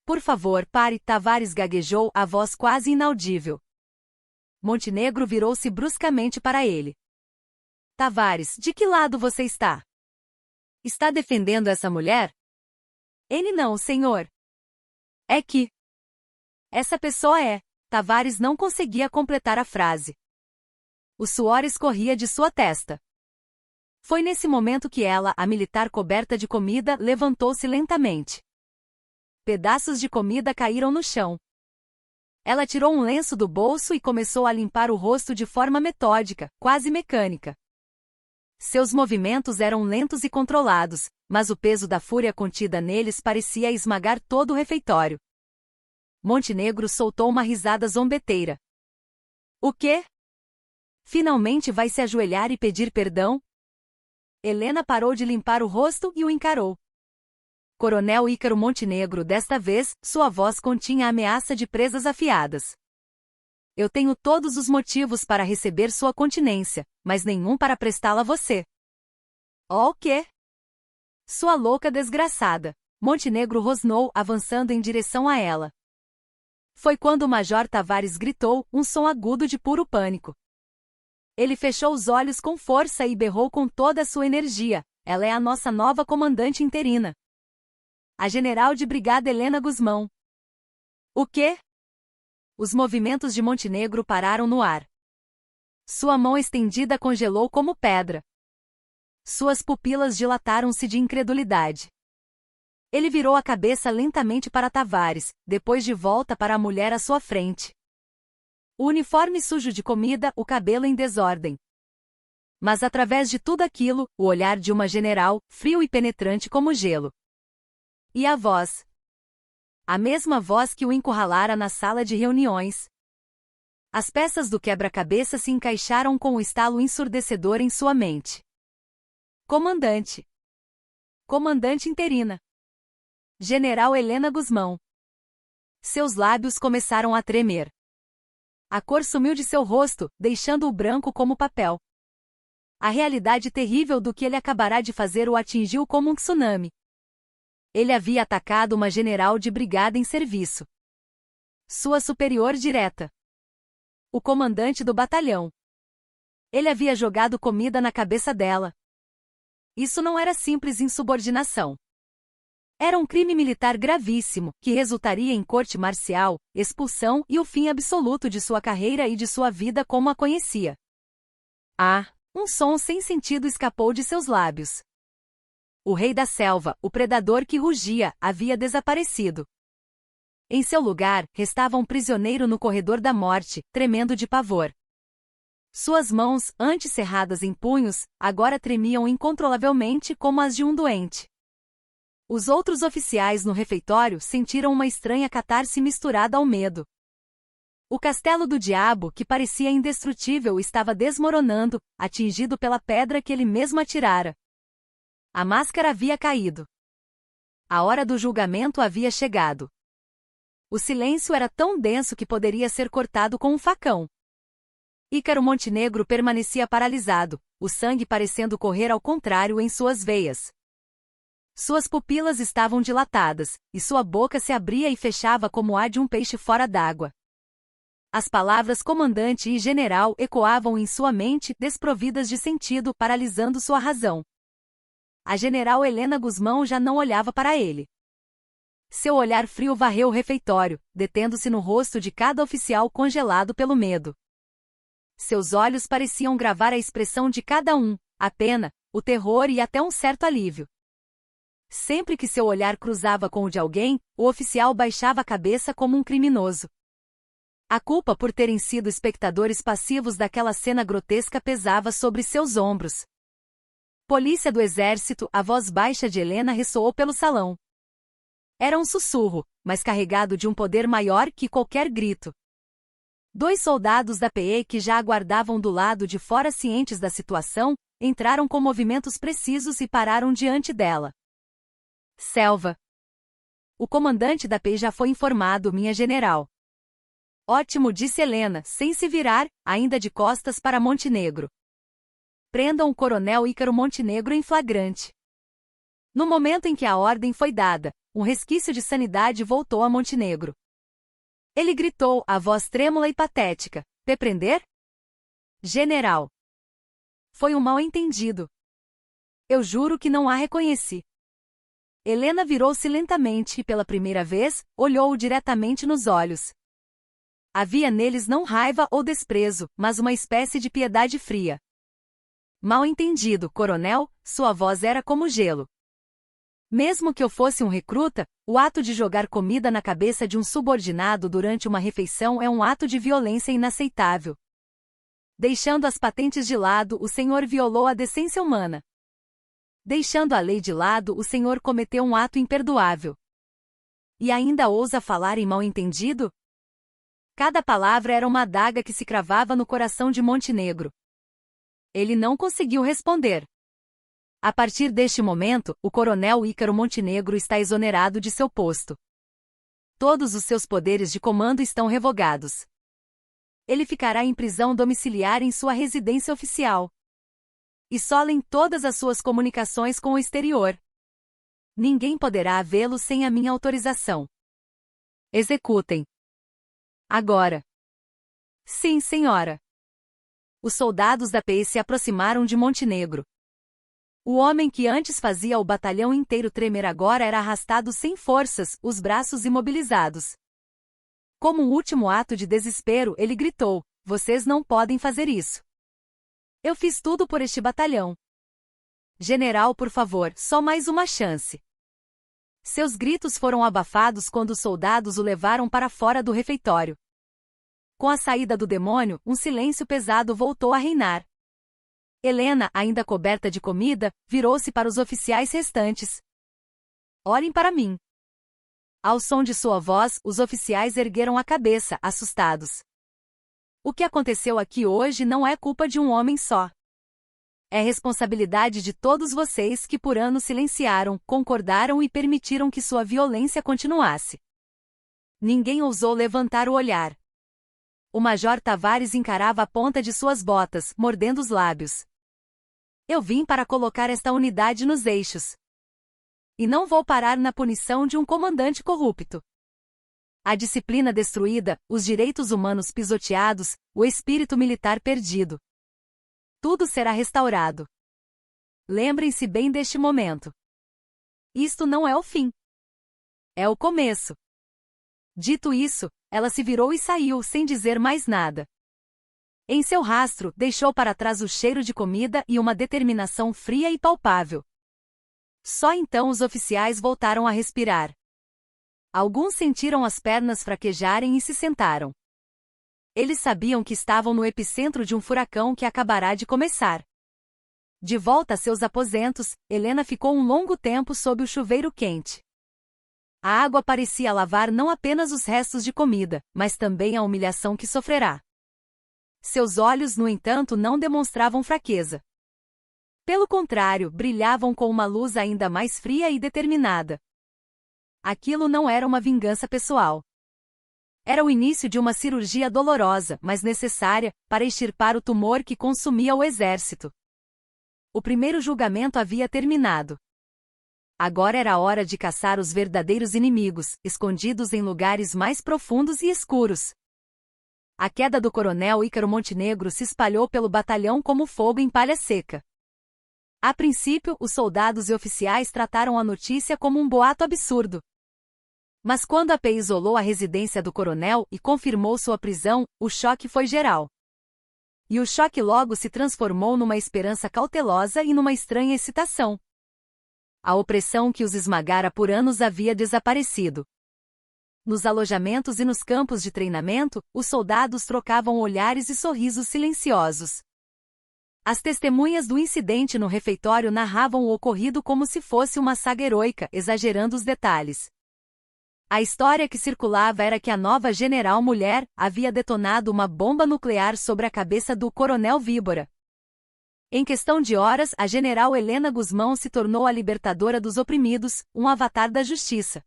Speaker 1: Por favor, pare, Tavares gaguejou, a voz quase inaudível. Montenegro virou-se bruscamente para ele. Tavares, de que lado você está? Está defendendo essa mulher? Ele não, senhor. É que... Essa pessoa é... Tavares não conseguia completar a frase. O suor escorria de sua testa. Foi nesse momento que ela, a militar coberta de comida, levantou-se lentamente. Pedaços de comida caíram no chão. Ela tirou um lenço do bolso e começou a limpar o rosto de forma metódica, quase mecânica. Seus movimentos eram lentos e controlados, mas o peso da fúria contida neles parecia esmagar todo o refeitório. Montenegro soltou uma risada zombeteira. O quê? Finalmente vai se ajoelhar e pedir perdão? Helena parou de limpar o rosto e o encarou. Coronel Ícaro Montenegro, desta vez, sua voz continha a ameaça de presas afiadas. Eu tenho todos os motivos para receber sua continência, mas nenhum para prestá-la a você. Oh, o quê? Sua louca desgraçada. Montenegro rosnou, avançando em direção a ela. Foi quando o Major Tavares gritou, um som agudo de puro pânico. Ele fechou os olhos com força e berrou com toda a sua energia. Ela é a nossa nova comandante interina. A general de brigada Helena Guzmão. O quê? Os movimentos de Montenegro pararam no ar. Sua mão estendida congelou como pedra. Suas pupilas dilataram-se de incredulidade. Ele virou a cabeça lentamente para Tavares, depois de volta para a mulher à sua frente. O uniforme sujo de comida, o cabelo em desordem. Mas através de tudo aquilo, o olhar de uma general, frio e penetrante como gelo. E a voz. A mesma voz que o encurralara na sala de reuniões. As peças do quebra-cabeça se encaixaram com um estalo ensurdecedor em sua mente. Comandante. Comandante interina. General Helena Guzmão. Seus lábios começaram a tremer. A cor sumiu de seu rosto, deixando-o branco como papel. A realidade terrível do que ele acabará de fazer o atingiu como um tsunami. Ele havia atacado uma general de brigada em serviço. Sua superior direta. O comandante do batalhão. Ele havia jogado comida na cabeça dela. Isso não era simples insubordinação. Era um crime militar gravíssimo, que resultaria em corte marcial, expulsão e o fim absoluto de sua carreira e de sua vida como a conhecia. Ah! Um som sem sentido escapou de seus lábios. O rei da selva, o predador que rugia, havia desaparecido. Em seu lugar, restava um prisioneiro no corredor da morte, tremendo de pavor. Suas mãos, antes cerradas em punhos, agora tremiam incontrolavelmente como as de um doente. Os outros oficiais no refeitório sentiram uma estranha catarse misturada ao medo. O castelo do diabo, que parecia indestrutível, estava desmoronando, atingido pela pedra que ele mesmo atirara. A máscara havia caído. A hora do julgamento havia chegado. O silêncio era tão denso que poderia ser cortado com um facão. Ícaro Montenegro permanecia paralisado, o sangue parecendo correr ao contrário em suas veias. Suas pupilas estavam dilatadas, e sua boca se abria e fechava como a de um peixe fora d'água. As palavras comandante e general ecoavam em sua mente, desprovidas de sentido, paralisando sua razão. A general Helena Guzmão já não olhava para ele. Seu olhar frio varreu o refeitório, detendo-se no rosto de cada oficial congelado pelo medo. Seus olhos pareciam gravar a expressão de cada um, a pena, o terror e até um certo alívio. Sempre que seu olhar cruzava com o de alguém, o oficial baixava a cabeça como um criminoso. A culpa por terem sido espectadores passivos daquela cena grotesca pesava sobre seus ombros. Polícia do Exército, a voz baixa de Helena ressoou pelo salão. Era um sussurro, mas carregado de um poder maior que qualquer grito. 2 soldados da PE que já aguardavam do lado de fora cientes da situação, entraram com movimentos precisos e pararam diante dela. Selva. O comandante da PE já foi informado, minha general. Ótimo, disse Helena, sem se virar, ainda de costas para Montenegro. Prendam o coronel Ícaro Montenegro em flagrante. No momento em que a ordem foi dada, um resquício de sanidade voltou a Montenegro. Ele gritou, a voz trêmula e patética, Te prender? General. Foi um mal-entendido. Eu juro que não a reconheci. Helena virou-se lentamente e, pela primeira vez, olhou-o diretamente nos olhos. Havia neles não raiva ou desprezo, mas uma espécie de piedade fria. Mal-entendido, coronel, sua voz era como gelo. Mesmo que eu fosse um recruta, o ato de jogar comida na cabeça de um subordinado durante uma refeição é um ato de violência inaceitável. Deixando as patentes de lado, o senhor violou a decência humana. Deixando a lei de lado, o senhor cometeu um ato imperdoável. E ainda ousa falar em mal-entendido? Cada palavra era uma adaga que se cravava no coração de Montenegro. Ele não conseguiu responder. A partir deste momento, o coronel Ícaro Montenegro está exonerado de seu posto. Todos os seus poderes de comando estão revogados. Ele ficará em prisão domiciliar em sua residência oficial. Isolem todas as suas comunicações com o exterior. Ninguém poderá vê-lo sem a minha autorização. Executem. Agora. Sim, senhora. Os soldados da PM se aproximaram de Montenegro. O homem que antes fazia o batalhão inteiro tremer agora era arrastado sem forças, os braços imobilizados. Como um último ato de desespero, ele gritou: "Vocês não podem fazer isso. Eu fiz tudo por este batalhão. General, por favor, só mais uma chance." Seus gritos foram abafados quando os soldados o levaram para fora do refeitório. Com a saída do demônio, um silêncio pesado voltou a reinar. Helena, ainda coberta de comida, virou-se para os oficiais restantes. "Olhem para mim." Ao som de sua voz, os oficiais ergueram a cabeça, assustados. O que aconteceu aqui hoje não é culpa de um homem só. É responsabilidade de todos vocês que por anos silenciaram, concordaram e permitiram que sua violência continuasse. Ninguém ousou levantar o olhar. O Major Tavares encarava a ponta de suas botas, mordendo os lábios. "Eu vim para colocar esta unidade nos eixos. E não vou parar na punição de um comandante corrupto. A disciplina destruída, os direitos humanos pisoteados, o espírito militar perdido. Tudo será restaurado. Lembrem-se bem deste momento. Isto não é o fim. É o começo." Dito isso, ela se virou e saiu sem dizer mais nada. Em seu rastro, deixou para trás o cheiro de comida e uma determinação fria e palpável. Só então os oficiais voltaram a respirar. Alguns sentiram as pernas fraquejarem e se sentaram. Eles sabiam que estavam no epicentro de um furacão que acabará de começar. De volta a seus aposentos, Helena ficou um longo tempo sob o chuveiro quente. A água parecia lavar não apenas os restos de comida, mas também a humilhação que sofrerá. Seus olhos, no entanto, não demonstravam fraqueza. Pelo contrário, brilhavam com uma luz ainda mais fria e determinada. Aquilo não era uma vingança pessoal. Era o início de uma cirurgia dolorosa, mas necessária, para extirpar o tumor que consumia o exército. O primeiro julgamento havia terminado. Agora era a hora de caçar os verdadeiros inimigos, escondidos em lugares mais profundos e escuros. A queda do coronel Ícaro Montenegro se espalhou pelo batalhão como fogo em palha seca. A princípio, os soldados e oficiais trataram a notícia como um boato absurdo. Mas quando a PM isolou a residência do coronel e confirmou sua prisão, o choque foi geral. E o choque logo se transformou numa esperança cautelosa e numa estranha excitação. A opressão que os esmagara por anos havia desaparecido. Nos alojamentos e nos campos de treinamento, os soldados trocavam olhares e sorrisos silenciosos. As testemunhas do incidente no refeitório narravam o ocorrido como se fosse uma saga heroica, exagerando os detalhes. A história que circulava era que a nova general mulher havia detonado uma bomba nuclear sobre a cabeça do coronel Víbora. Em questão de horas, a general Helena Guzmão se tornou a libertadora dos oprimidos, um avatar da justiça.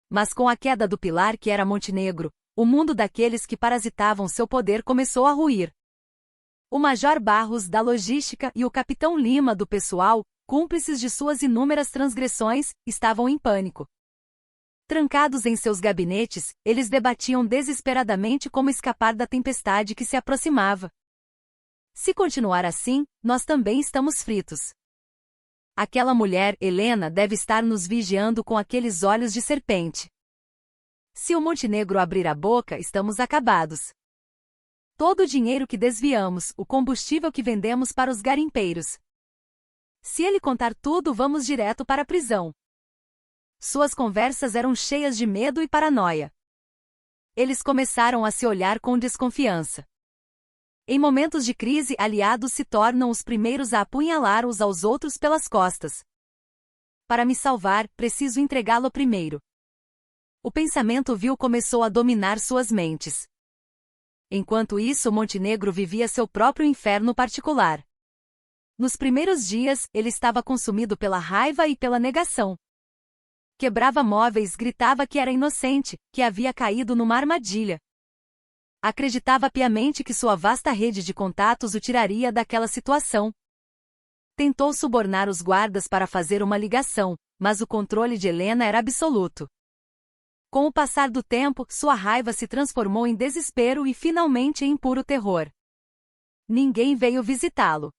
Speaker 1: Mas com a queda do pilar que era Montenegro, o mundo daqueles que parasitavam seu poder começou a ruir. O Major Barros, da logística, e o Capitão Lima, do pessoal, cúmplices de suas inúmeras transgressões, estavam em pânico. Trancados em seus gabinetes, eles debatiam desesperadamente como escapar da tempestade que se aproximava. Se continuar assim, nós também estamos fritos. Aquela mulher, Helena, deve estar nos vigiando com aqueles olhos de serpente. Se o Montenegro abrir a boca, estamos acabados. Todo o dinheiro que desviamos, o combustível que vendemos para os garimpeiros. Se ele contar tudo, vamos direto para a prisão. Suas conversas eram cheias de medo e paranoia. Eles começaram a se olhar com desconfiança. Em momentos de crise, aliados se tornam os primeiros a apunhalar uns aos outros pelas costas. Para me salvar, preciso entregá-lo primeiro. O pensamento vil começou a dominar suas mentes. Enquanto isso, Montenegro vivia seu próprio inferno particular. Nos primeiros dias, ele estava consumido pela raiva e pela negação. Quebrava móveis, gritava que era inocente, que havia caído numa armadilha. Acreditava piamente que sua vasta rede de contatos o tiraria daquela situação. Tentou subornar os guardas para fazer uma ligação, mas o controle de Helena era absoluto. Com o passar do tempo, sua raiva se transformou em desespero e finalmente em puro terror. Ninguém veio visitá-lo.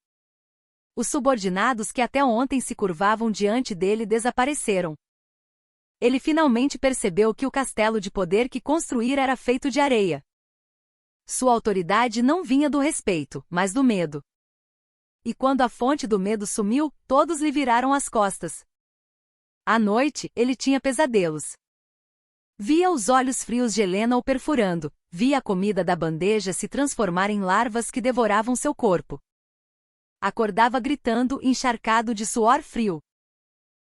Speaker 1: Os subordinados que até ontem se curvavam diante dele desapareceram. Ele finalmente percebeu que o castelo de poder que construíra era feito de areia. Sua autoridade não vinha do respeito, mas do medo. E quando a fonte do medo sumiu, todos lhe viraram as costas. À noite, ele tinha pesadelos. Via os olhos frios de Helena o perfurando, via a comida da bandeja se transformar em larvas que devoravam seu corpo. Acordava gritando, encharcado de suor frio.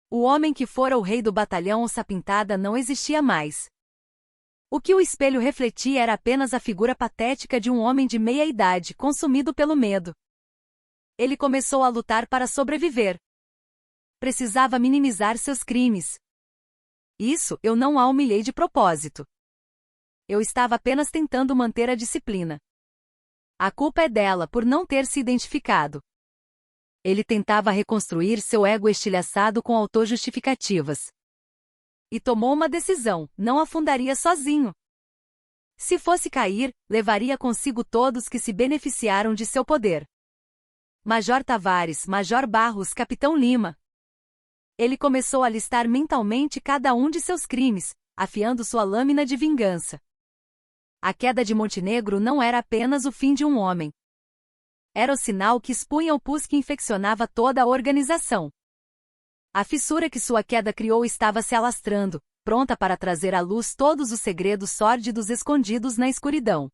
Speaker 1: O homem que fora o rei do batalhão Onça Pintada não existia mais. O que o espelho refletia era apenas a figura patética de um homem de meia idade, consumido pelo medo. Ele começou a lutar para sobreviver. Precisava minimizar seus crimes. Isso, eu não a humilhei de propósito. Eu estava apenas tentando manter a disciplina. A culpa é dela por não ter se identificado. Ele tentava reconstruir seu ego estilhaçado com autojustificativas. E tomou uma decisão: não afundaria sozinho. Se fosse cair, levaria consigo todos que se beneficiaram de seu poder. Major Tavares, Major Barros, Capitão Lima. Ele começou a listar mentalmente cada um de seus crimes, afiando sua lâmina de vingança. A queda de Montenegro não era apenas o fim de um homem. Era o sinal que expunha o pus que infeccionava toda a organização. A fissura que sua queda criou estava se alastrando, pronta para trazer à luz todos os segredos sórdidos escondidos na escuridão.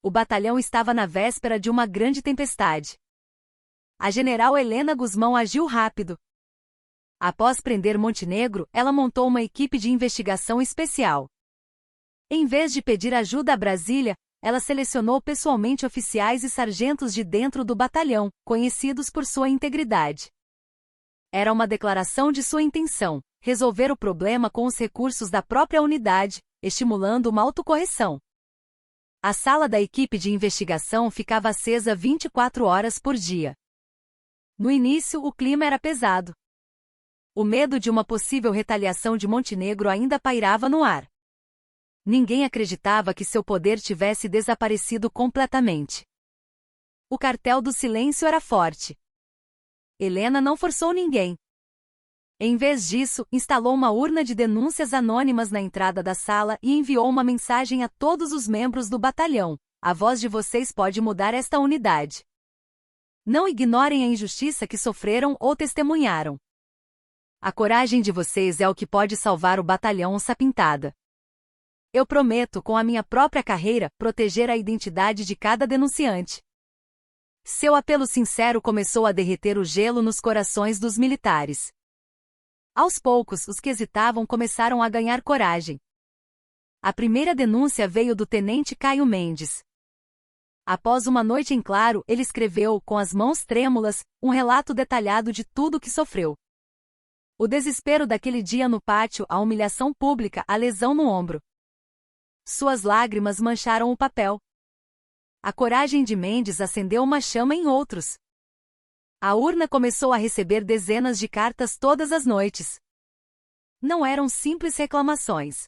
Speaker 1: O batalhão estava na véspera de uma grande tempestade. A general Helena Guzmão agiu rápido. Após prender Montenegro, ela montou uma equipe de investigação especial. Em vez de pedir ajuda a Brasília, ela selecionou pessoalmente oficiais e sargentos de dentro do batalhão, conhecidos por sua integridade. Era uma declaração de sua intenção: resolver o problema com os recursos da própria unidade, estimulando uma autocorreção. A sala da equipe de investigação ficava acesa 24 horas por dia. No início, o clima era pesado. O medo de uma possível retaliação de Montenegro ainda pairava no ar. Ninguém acreditava que seu poder tivesse desaparecido completamente. O cartel do silêncio era forte. Helena não forçou ninguém. Em vez disso, instalou uma urna de denúncias anônimas na entrada da sala e enviou uma mensagem a todos os membros do batalhão: a voz de vocês pode mudar esta unidade. Não ignorem a injustiça que sofreram ou testemunharam. A coragem de vocês é o que pode salvar o batalhão Onça Pintada. Eu prometo, com a minha própria carreira, proteger a identidade de cada denunciante. Seu apelo sincero começou a derreter o gelo nos corações dos militares. Aos poucos, os que hesitavam começaram a ganhar coragem. A primeira denúncia veio do tenente Caio Mendes. Após uma noite em claro, ele escreveu, com as mãos trêmulas, um relato detalhado de tudo o que sofreu. O desespero daquele dia no pátio, a humilhação pública, a lesão no ombro. Suas lágrimas mancharam o papel. A coragem de Mendes acendeu uma chama em outros. A urna começou a receber dezenas de cartas todas as noites. Não eram simples reclamações.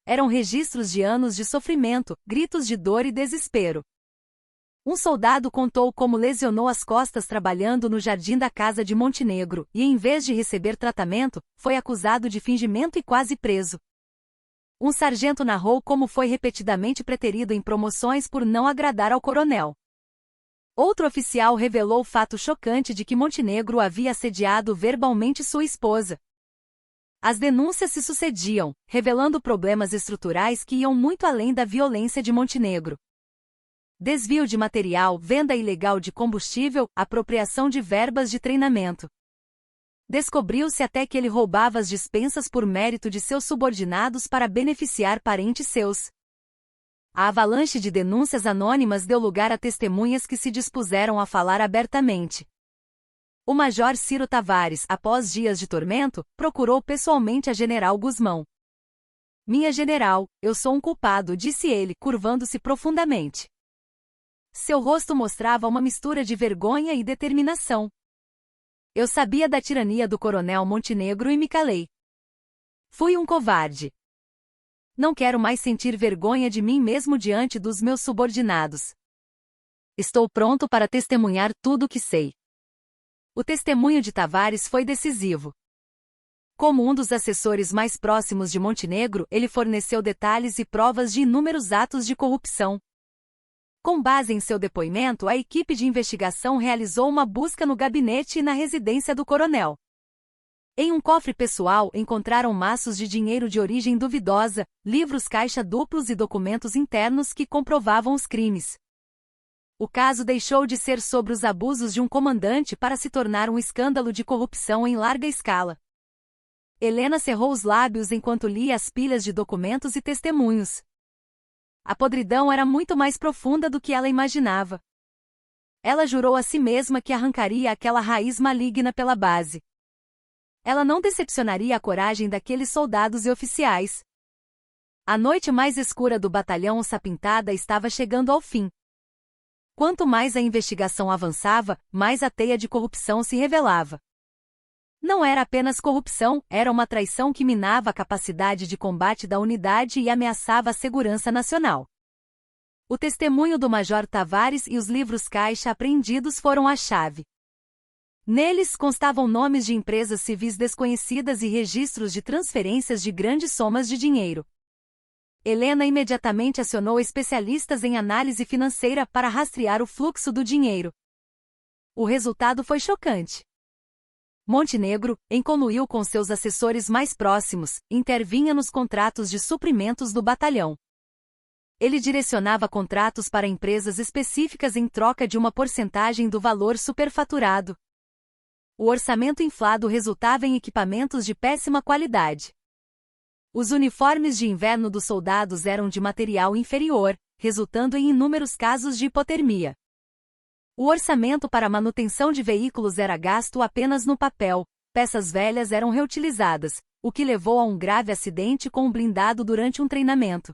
Speaker 1: Eram registros de anos de sofrimento, gritos de dor e desespero. Um soldado contou como lesionou as costas trabalhando no jardim da casa de Montenegro e, em vez de receber tratamento, foi acusado de fingimento e quase preso. Um sargento narrou como foi repetidamente preterido em promoções por não agradar ao coronel. Outro oficial revelou o fato chocante de que Montenegro havia assediado verbalmente sua esposa. As denúncias se sucediam, revelando problemas estruturais que iam muito além da violência de Montenegro. Desvio de material, venda ilegal de combustível, apropriação de verbas de treinamento. Descobriu-se até que ele roubava as dispensas por mérito de seus subordinados para beneficiar parentes seus. A avalanche de denúncias anônimas deu lugar a testemunhas que se dispuseram a falar abertamente. O major Ciro Tavares, após dias de tormento, procurou pessoalmente a general Guzmão. "Minha general, eu sou um culpado", disse ele, curvando-se profundamente. Seu rosto mostrava uma mistura de vergonha e determinação. "Eu sabia da tirania do coronel Montenegro e me calei. Fui um covarde. Não quero mais sentir vergonha de mim mesmo diante dos meus subordinados. Estou pronto para testemunhar tudo o que sei." O testemunho de Tavares foi decisivo. Como um dos assessores mais próximos de Montenegro, ele forneceu detalhes e provas de inúmeros atos de corrupção. Com base em seu depoimento, a equipe de investigação realizou uma busca no gabinete e na residência do coronel. Em um cofre pessoal, encontraram maços de dinheiro de origem duvidosa, livros caixa duplos e documentos internos que comprovavam os crimes. O caso deixou de ser sobre os abusos de um comandante para se tornar um escândalo de corrupção em larga escala. Helena cerrou os lábios enquanto lia as pilhas de documentos e testemunhos. A podridão era muito mais profunda do que ela imaginava. Ela jurou a si mesma que arrancaria aquela raiz maligna pela base. Ela não decepcionaria a coragem daqueles soldados e oficiais. A noite mais escura do batalhão Onça Pintada estava chegando ao fim. Quanto mais a investigação avançava, mais a teia de corrupção se revelava. Não era apenas corrupção, era uma traição que minava a capacidade de combate da unidade e ameaçava a segurança nacional. O testemunho do Major Tavares e os livros caixa apreendidos foram a chave. Neles constavam nomes de empresas civis desconhecidas e registros de transferências de grandes somas de dinheiro. Helena imediatamente acionou especialistas em análise financeira para rastrear o fluxo do dinheiro. O resultado foi chocante. Montenegro, em conluio com seus assessores mais próximos, intervinha nos contratos de suprimentos do batalhão. Ele direcionava contratos para empresas específicas em troca de uma porcentagem do valor superfaturado. O orçamento inflado resultava em equipamentos de péssima qualidade. Os uniformes de inverno dos soldados eram de material inferior, resultando em inúmeros casos de hipotermia. O orçamento para a manutenção de veículos era gasto apenas no papel, peças velhas eram reutilizadas, o que levou a um grave acidente com um blindado durante um treinamento.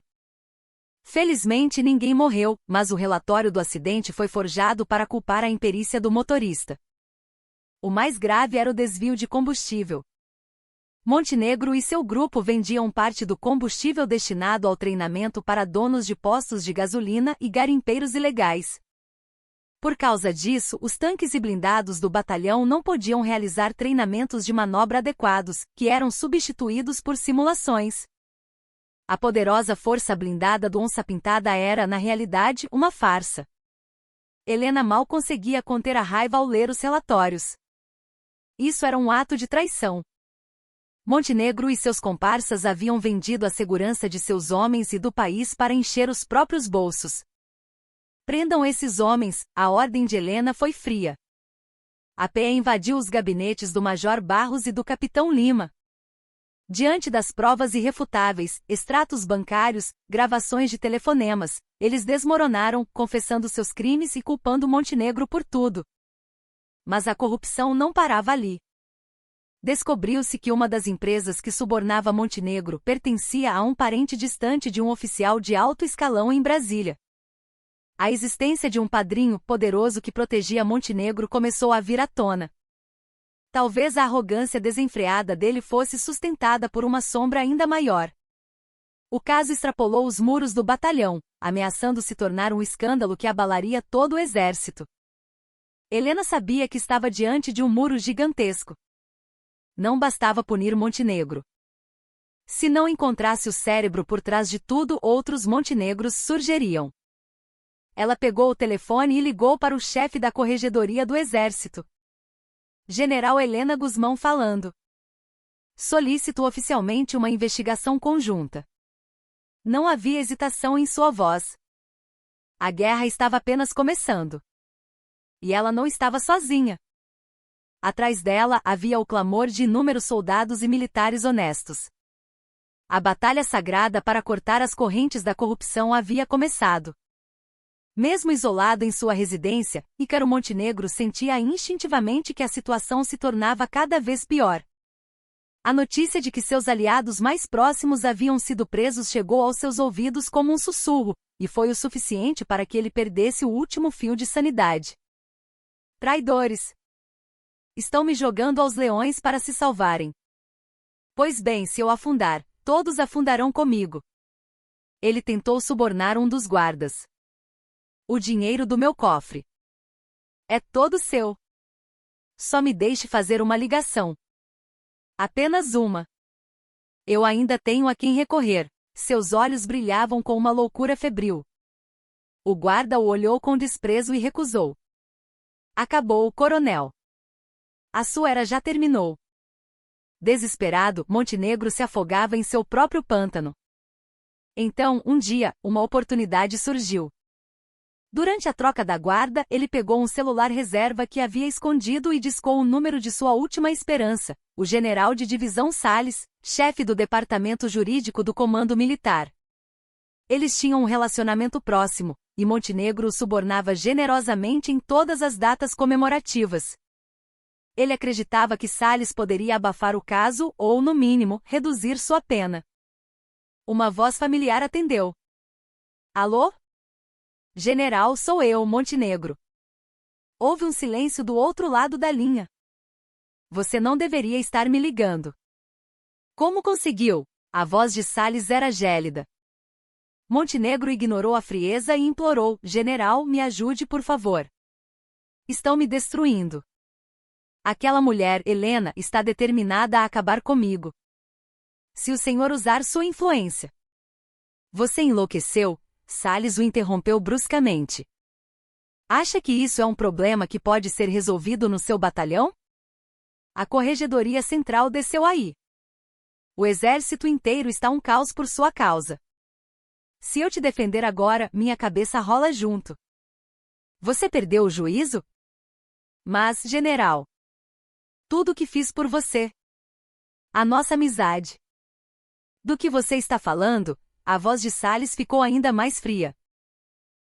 Speaker 1: Felizmente ninguém morreu, mas o relatório do acidente foi forjado para culpar a imperícia do motorista. O mais grave era o desvio de combustível. Montenegro e seu grupo vendiam parte do combustível destinado ao treinamento para donos de postos de gasolina e garimpeiros ilegais. Por causa disso, os tanques e blindados do batalhão não podiam realizar treinamentos de manobra adequados, que eram substituídos por simulações. A poderosa força blindada do Onça Pintada era, na realidade, uma farsa. Helena mal conseguia conter a raiva ao ler os relatórios. Isso era um ato de traição. Montenegro e seus comparsas haviam vendido a segurança de seus homens e do país para encher os próprios bolsos. Prendam esses homens, a ordem de Helena foi fria. A PE invadiu os gabinetes do Major Barros e do Capitão Lima. Diante das provas irrefutáveis, extratos bancários, gravações de telefonemas, eles desmoronaram, confessando seus crimes e culpando Montenegro por tudo. Mas a corrupção não parava ali. Descobriu-se que uma das empresas que subornava Montenegro pertencia a um parente distante de um oficial de alto escalão em Brasília. A existência de um padrinho poderoso que protegia Montenegro começou a vir à tona. Talvez a arrogância desenfreada dele fosse sustentada por uma sombra ainda maior. O caso extrapolou os muros do batalhão, ameaçando se tornar um escândalo que abalaria todo o exército. Helena sabia que estava diante de um muro gigantesco. Não bastava punir Montenegro. Se não encontrasse o cérebro por trás de tudo, outros montenegros surgiriam. Ela pegou o telefone e ligou para o chefe da corregedoria do exército. General Helena Guzmão falando. Solicito oficialmente uma investigação conjunta. Não havia hesitação em sua voz. A guerra estava apenas começando. E ela não estava sozinha. Atrás dela havia o clamor de inúmeros soldados e militares honestos. A batalha sagrada para cortar as correntes da corrupção havia começado. Mesmo isolado em sua residência, Ícaro Montenegro sentia instintivamente que a situação se tornava cada vez pior. A notícia de que seus aliados mais próximos haviam sido presos chegou aos seus ouvidos como um sussurro, e foi o suficiente para que ele perdesse o último fio de sanidade. Traidores! Estão me jogando aos leões para se salvarem. Pois bem, se eu afundar, todos afundarão comigo. Ele tentou subornar um dos guardas. O dinheiro do meu cofre é todo seu. Só me deixe fazer uma ligação. Apenas uma. Eu ainda tenho a quem recorrer. Seus olhos brilhavam com uma loucura febril. O guarda o olhou com desprezo e recusou. Acabou, coronel. A sua era já terminou. Desesperado, Montenegro se afogava em seu próprio pântano. Então, um dia, uma oportunidade surgiu. Durante a troca da guarda, ele pegou um celular reserva que havia escondido e discou o número de sua última esperança, o general de divisão Salles, chefe do departamento jurídico do comando militar. Eles tinham um relacionamento próximo, e Montenegro o subornava generosamente em todas as datas comemorativas. Ele acreditava que Salles poderia abafar o caso ou, no mínimo, reduzir sua pena. Uma voz familiar atendeu. Alô? General, sou eu, Montenegro. Houve um silêncio do outro lado da linha. Você não deveria estar me ligando. Como conseguiu? A voz de Salles era gélida. Montenegro ignorou a frieza e implorou: General, me ajude, por favor. Estão me destruindo. Aquela mulher, Helena, está determinada a acabar comigo. Se o senhor usar sua influência. Você enlouqueceu? Salles o interrompeu bruscamente. Acha que isso é um problema que pode ser resolvido no seu batalhão? A Corregedoria Central desceu aí. O exército inteiro está um caos por sua causa. Se eu te defender agora, minha cabeça rola junto. Você perdeu o juízo? Mas, general, tudo o que fiz por você. A nossa amizade. Do que você está falando? A voz de Salles ficou ainda mais fria.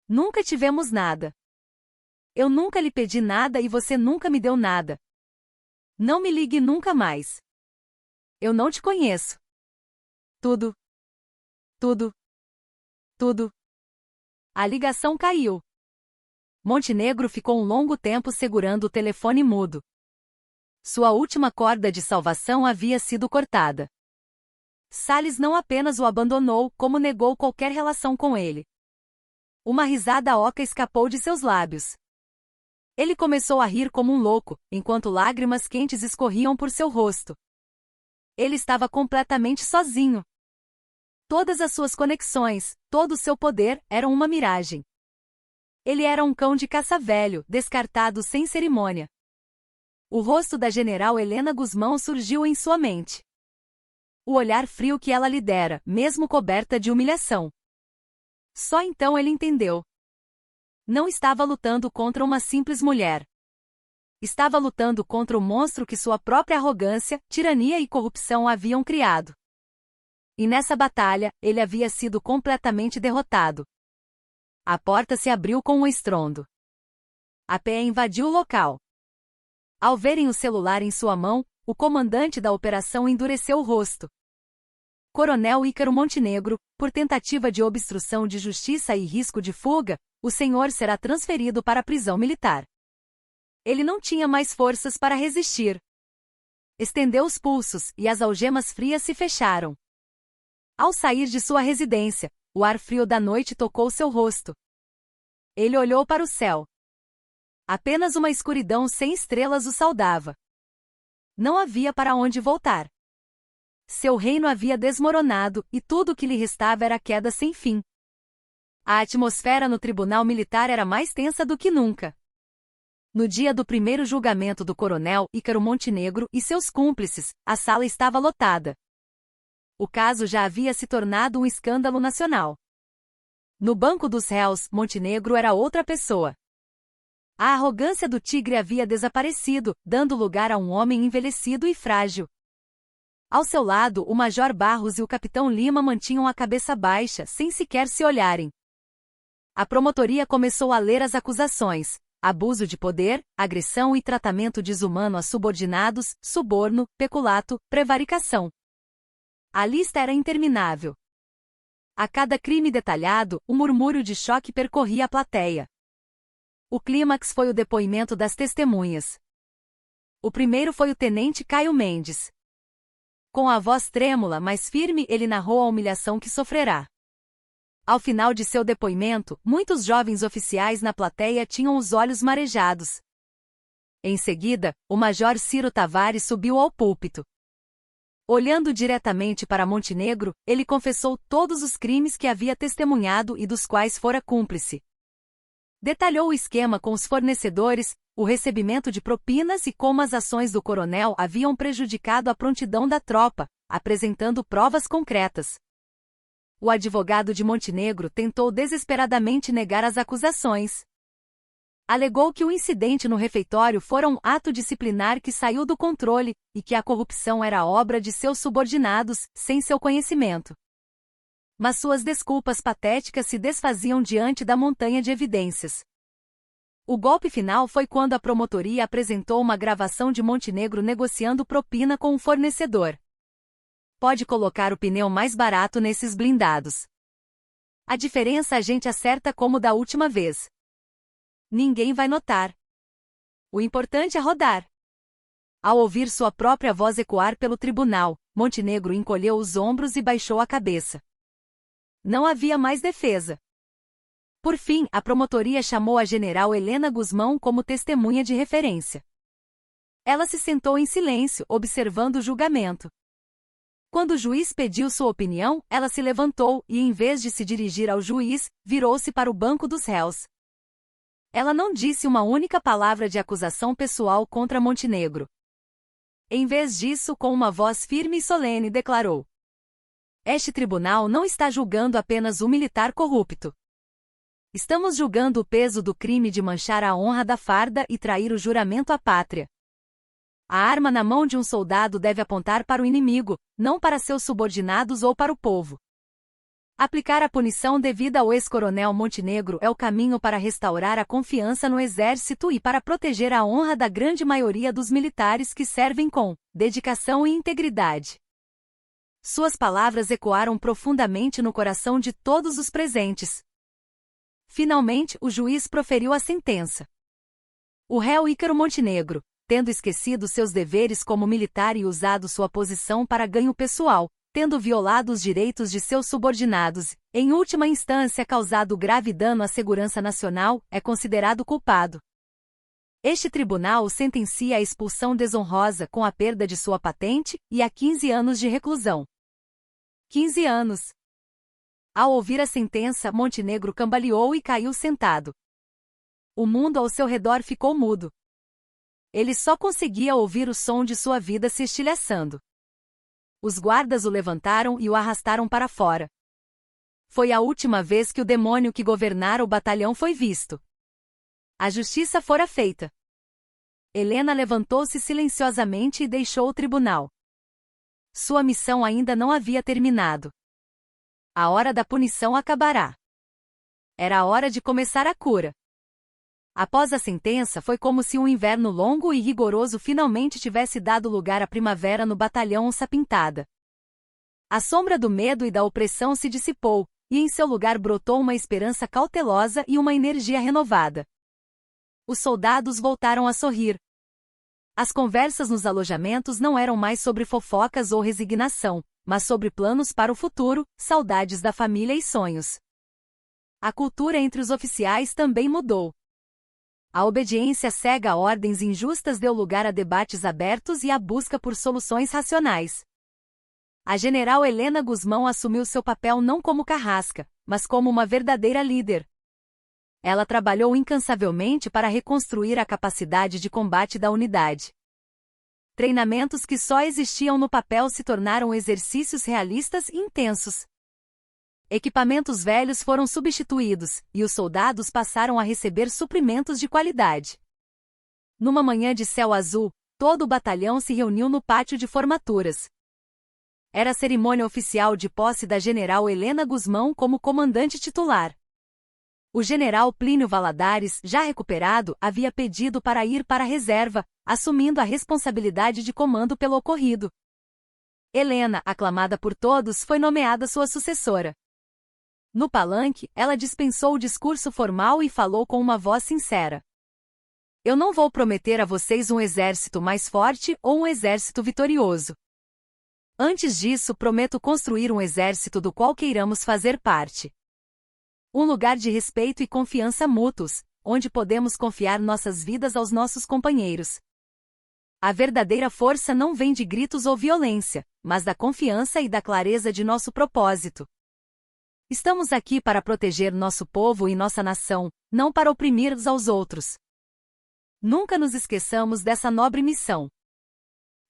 Speaker 1: Nunca tivemos nada. Eu nunca lhe pedi nada e você nunca me deu nada. Não me ligue nunca mais. Eu não te conheço. Tudo. A ligação caiu. Montenegro ficou um longo tempo segurando o telefone mudo. Sua última corda de salvação havia sido cortada. Salles não apenas o abandonou, como negou qualquer relação com ele. Uma risada oca escapou de seus lábios. Ele começou a rir como um louco, enquanto lágrimas quentes escorriam por seu rosto. Ele estava completamente sozinho. Todas as suas conexões, todo o seu poder, eram uma miragem. Ele era um cão de caça velho, descartado sem cerimônia. O rosto da general Helena Guzmão surgiu em sua mente. O olhar frio que ela lhe dera, mesmo coberta de humilhação. Só então ele entendeu. Não estava lutando contra uma simples mulher. Estava lutando contra o monstro que sua própria arrogância, tirania e corrupção haviam criado. E nessa batalha, ele havia sido completamente derrotado. A porta se abriu com um estrondo. A PE invadiu o local. Ao verem o celular em sua mão, o comandante da operação endureceu o rosto. Coronel Ícaro Montenegro, por tentativa de obstrução de justiça e risco de fuga, o senhor será transferido para a prisão militar. Ele não tinha mais forças para resistir. Estendeu os pulsos, e as algemas frias se fecharam. Ao sair de sua residência, o ar frio da noite tocou seu rosto. Ele olhou para o céu. Apenas uma escuridão sem estrelas o saudava. Não havia para onde voltar. Seu reino havia desmoronado, e tudo o que lhe restava era a queda sem fim. A atmosfera no tribunal militar era mais tensa do que nunca. No dia do primeiro julgamento do coronel Ícaro Montenegro e seus cúmplices, a sala estava lotada. O caso já havia se tornado um escândalo nacional. No banco dos réus, Montenegro era outra pessoa. A arrogância do tigre havia desaparecido, dando lugar a um homem envelhecido e frágil. Ao seu lado, o Major Barros e o Capitão Lima mantinham a cabeça baixa, sem sequer se olharem. A promotoria começou a ler as acusações: abuso de poder, agressão e tratamento desumano a subordinados, suborno, peculato, prevaricação. A lista era interminável. A cada crime detalhado, um murmúrio de choque percorria a plateia. O clímax foi o depoimento das testemunhas. O primeiro foi o tenente Caio Mendes. Com a voz trêmula, mas firme, ele narrou a humilhação que sofrerá. Ao final de seu depoimento, muitos jovens oficiais na plateia tinham os olhos marejados. Em seguida, o Major Ciro Tavares subiu ao púlpito. Olhando diretamente para Montenegro, ele confessou todos os crimes que havia testemunhado e dos quais fora cúmplice. Detalhou o esquema com os fornecedores, o recebimento de propinas e como as ações do coronel haviam prejudicado a prontidão da tropa, apresentando provas concretas. O advogado de Montenegro tentou desesperadamente negar as acusações. Alegou que o incidente no refeitório fora um ato disciplinar que saiu do controle, e que a corrupção era obra de seus subordinados, sem seu conhecimento. Mas suas desculpas patéticas se desfaziam diante da montanha de evidências. O golpe final foi quando a promotoria apresentou uma gravação de Montenegro negociando propina com um fornecedor. Pode colocar o pneu mais barato nesses blindados. A diferença a gente acerta como da última vez. Ninguém vai notar. O importante é rodar. Ao ouvir sua própria voz ecoar pelo tribunal, Montenegro encolheu os ombros e baixou a cabeça. Não havia mais defesa. Por fim, a promotoria chamou a general Helena Guzmão como testemunha de referência. Ela se sentou em silêncio, observando o julgamento. Quando o juiz pediu sua opinião, ela se levantou e, em vez de se dirigir ao juiz, virou-se para o banco dos réus. Ela não disse uma única palavra de acusação pessoal contra Montenegro. Em vez disso, com uma voz firme e solene, declarou: este tribunal não está julgando apenas um militar corrupto. Estamos julgando o peso do crime de manchar a honra da farda e trair o juramento à pátria. A arma na mão de um soldado deve apontar para o inimigo, não para seus subordinados ou para o povo. Aplicar a punição devida ao ex-coronel Montenegro é o caminho para restaurar a confiança no exército e para proteger a honra da grande maioria dos militares que servem com dedicação e integridade. Suas palavras ecoaram profundamente no coração de todos os presentes. Finalmente, o juiz proferiu a sentença. O réu Ícaro Montenegro, tendo esquecido seus deveres como militar e usado sua posição para ganho pessoal, tendo violado os direitos de seus subordinados, em última instância causado grave dano à segurança nacional, é considerado culpado. Este tribunal o sentencia à expulsão desonrosa com a perda de sua patente e a 15 anos de reclusão. 15 anos. Ao ouvir a sentença, Montenegro cambaleou e caiu sentado. O mundo ao seu redor ficou mudo. Ele só conseguia ouvir o som de sua vida se estilhaçando. Os guardas o levantaram e o arrastaram para fora. Foi a última vez que o demônio que governara o batalhão foi visto. A justiça fora feita. Helena levantou-se silenciosamente e deixou o tribunal. Sua missão ainda não havia terminado. A hora da punição acabará. Era a hora de começar a cura. Após a sentença, foi como se um inverno longo e rigoroso finalmente tivesse dado lugar à primavera no batalhão Onça Pintada. A sombra do medo e da opressão se dissipou, e em seu lugar brotou uma esperança cautelosa e uma energia renovada. Os soldados voltaram a sorrir. As conversas nos alojamentos não eram mais sobre fofocas ou resignação, mas sobre planos para o futuro, saudades da família e sonhos. A cultura entre os oficiais também mudou. A obediência cega a ordens injustas deu lugar a debates abertos e a busca por soluções racionais. A general Helena Guzmão assumiu seu papel não como carrasca, mas como uma verdadeira líder. Ela trabalhou incansavelmente para reconstruir a capacidade de combate da unidade. Treinamentos que só existiam no papel se tornaram exercícios realistas e intensos. Equipamentos velhos foram substituídos, e os soldados passaram a receber suprimentos de qualidade. Numa manhã de céu azul, todo o batalhão se reuniu no pátio de formaturas. Era a cerimônia oficial de posse da general Helena Guzmão como comandante titular. O general Plínio Valadares, já recuperado, havia pedido para ir para a reserva, assumindo a responsabilidade de comando pelo ocorrido. Helena, aclamada por todos, foi nomeada sua sucessora. No palanque, ela dispensou o discurso formal e falou com uma voz sincera. Eu não vou prometer a vocês um exército mais forte ou um exército vitorioso. Antes disso, prometo construir um exército do qual queiramos fazer parte. Um lugar de respeito e confiança mútuos, onde podemos confiar nossas vidas aos nossos companheiros. A verdadeira força não vem de gritos ou violência, mas da confiança e da clareza de nosso propósito. Estamos aqui para proteger nosso povo e nossa nação, não para oprimir uns aos outros. Nunca nos esqueçamos dessa nobre missão.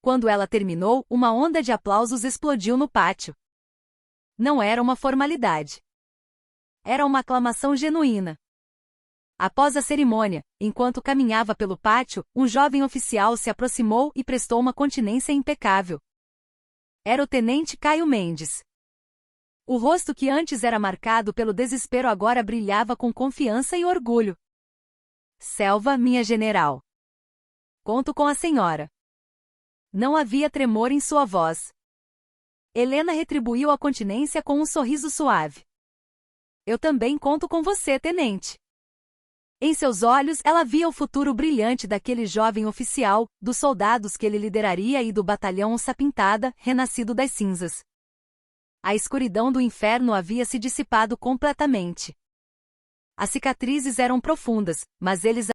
Speaker 1: Quando ela terminou, uma onda de aplausos explodiu no pátio. Não era uma formalidade. Era uma aclamação genuína. Após a cerimônia, enquanto caminhava pelo pátio, um jovem oficial se aproximou e prestou uma continência impecável. Era o tenente Caio Mendes. O rosto que antes era marcado pelo desespero agora brilhava com confiança e orgulho. Selva, minha general. Conto com a senhora. Não havia tremor em sua voz. Helena retribuiu a continência com um sorriso suave. Eu também conto com você, tenente. Em seus olhos ela via o futuro brilhante daquele jovem oficial, dos soldados que ele lideraria e do batalhão Onça Pintada, renascido das cinzas. A escuridão do inferno havia se dissipado completamente. As cicatrizes eram profundas, mas eles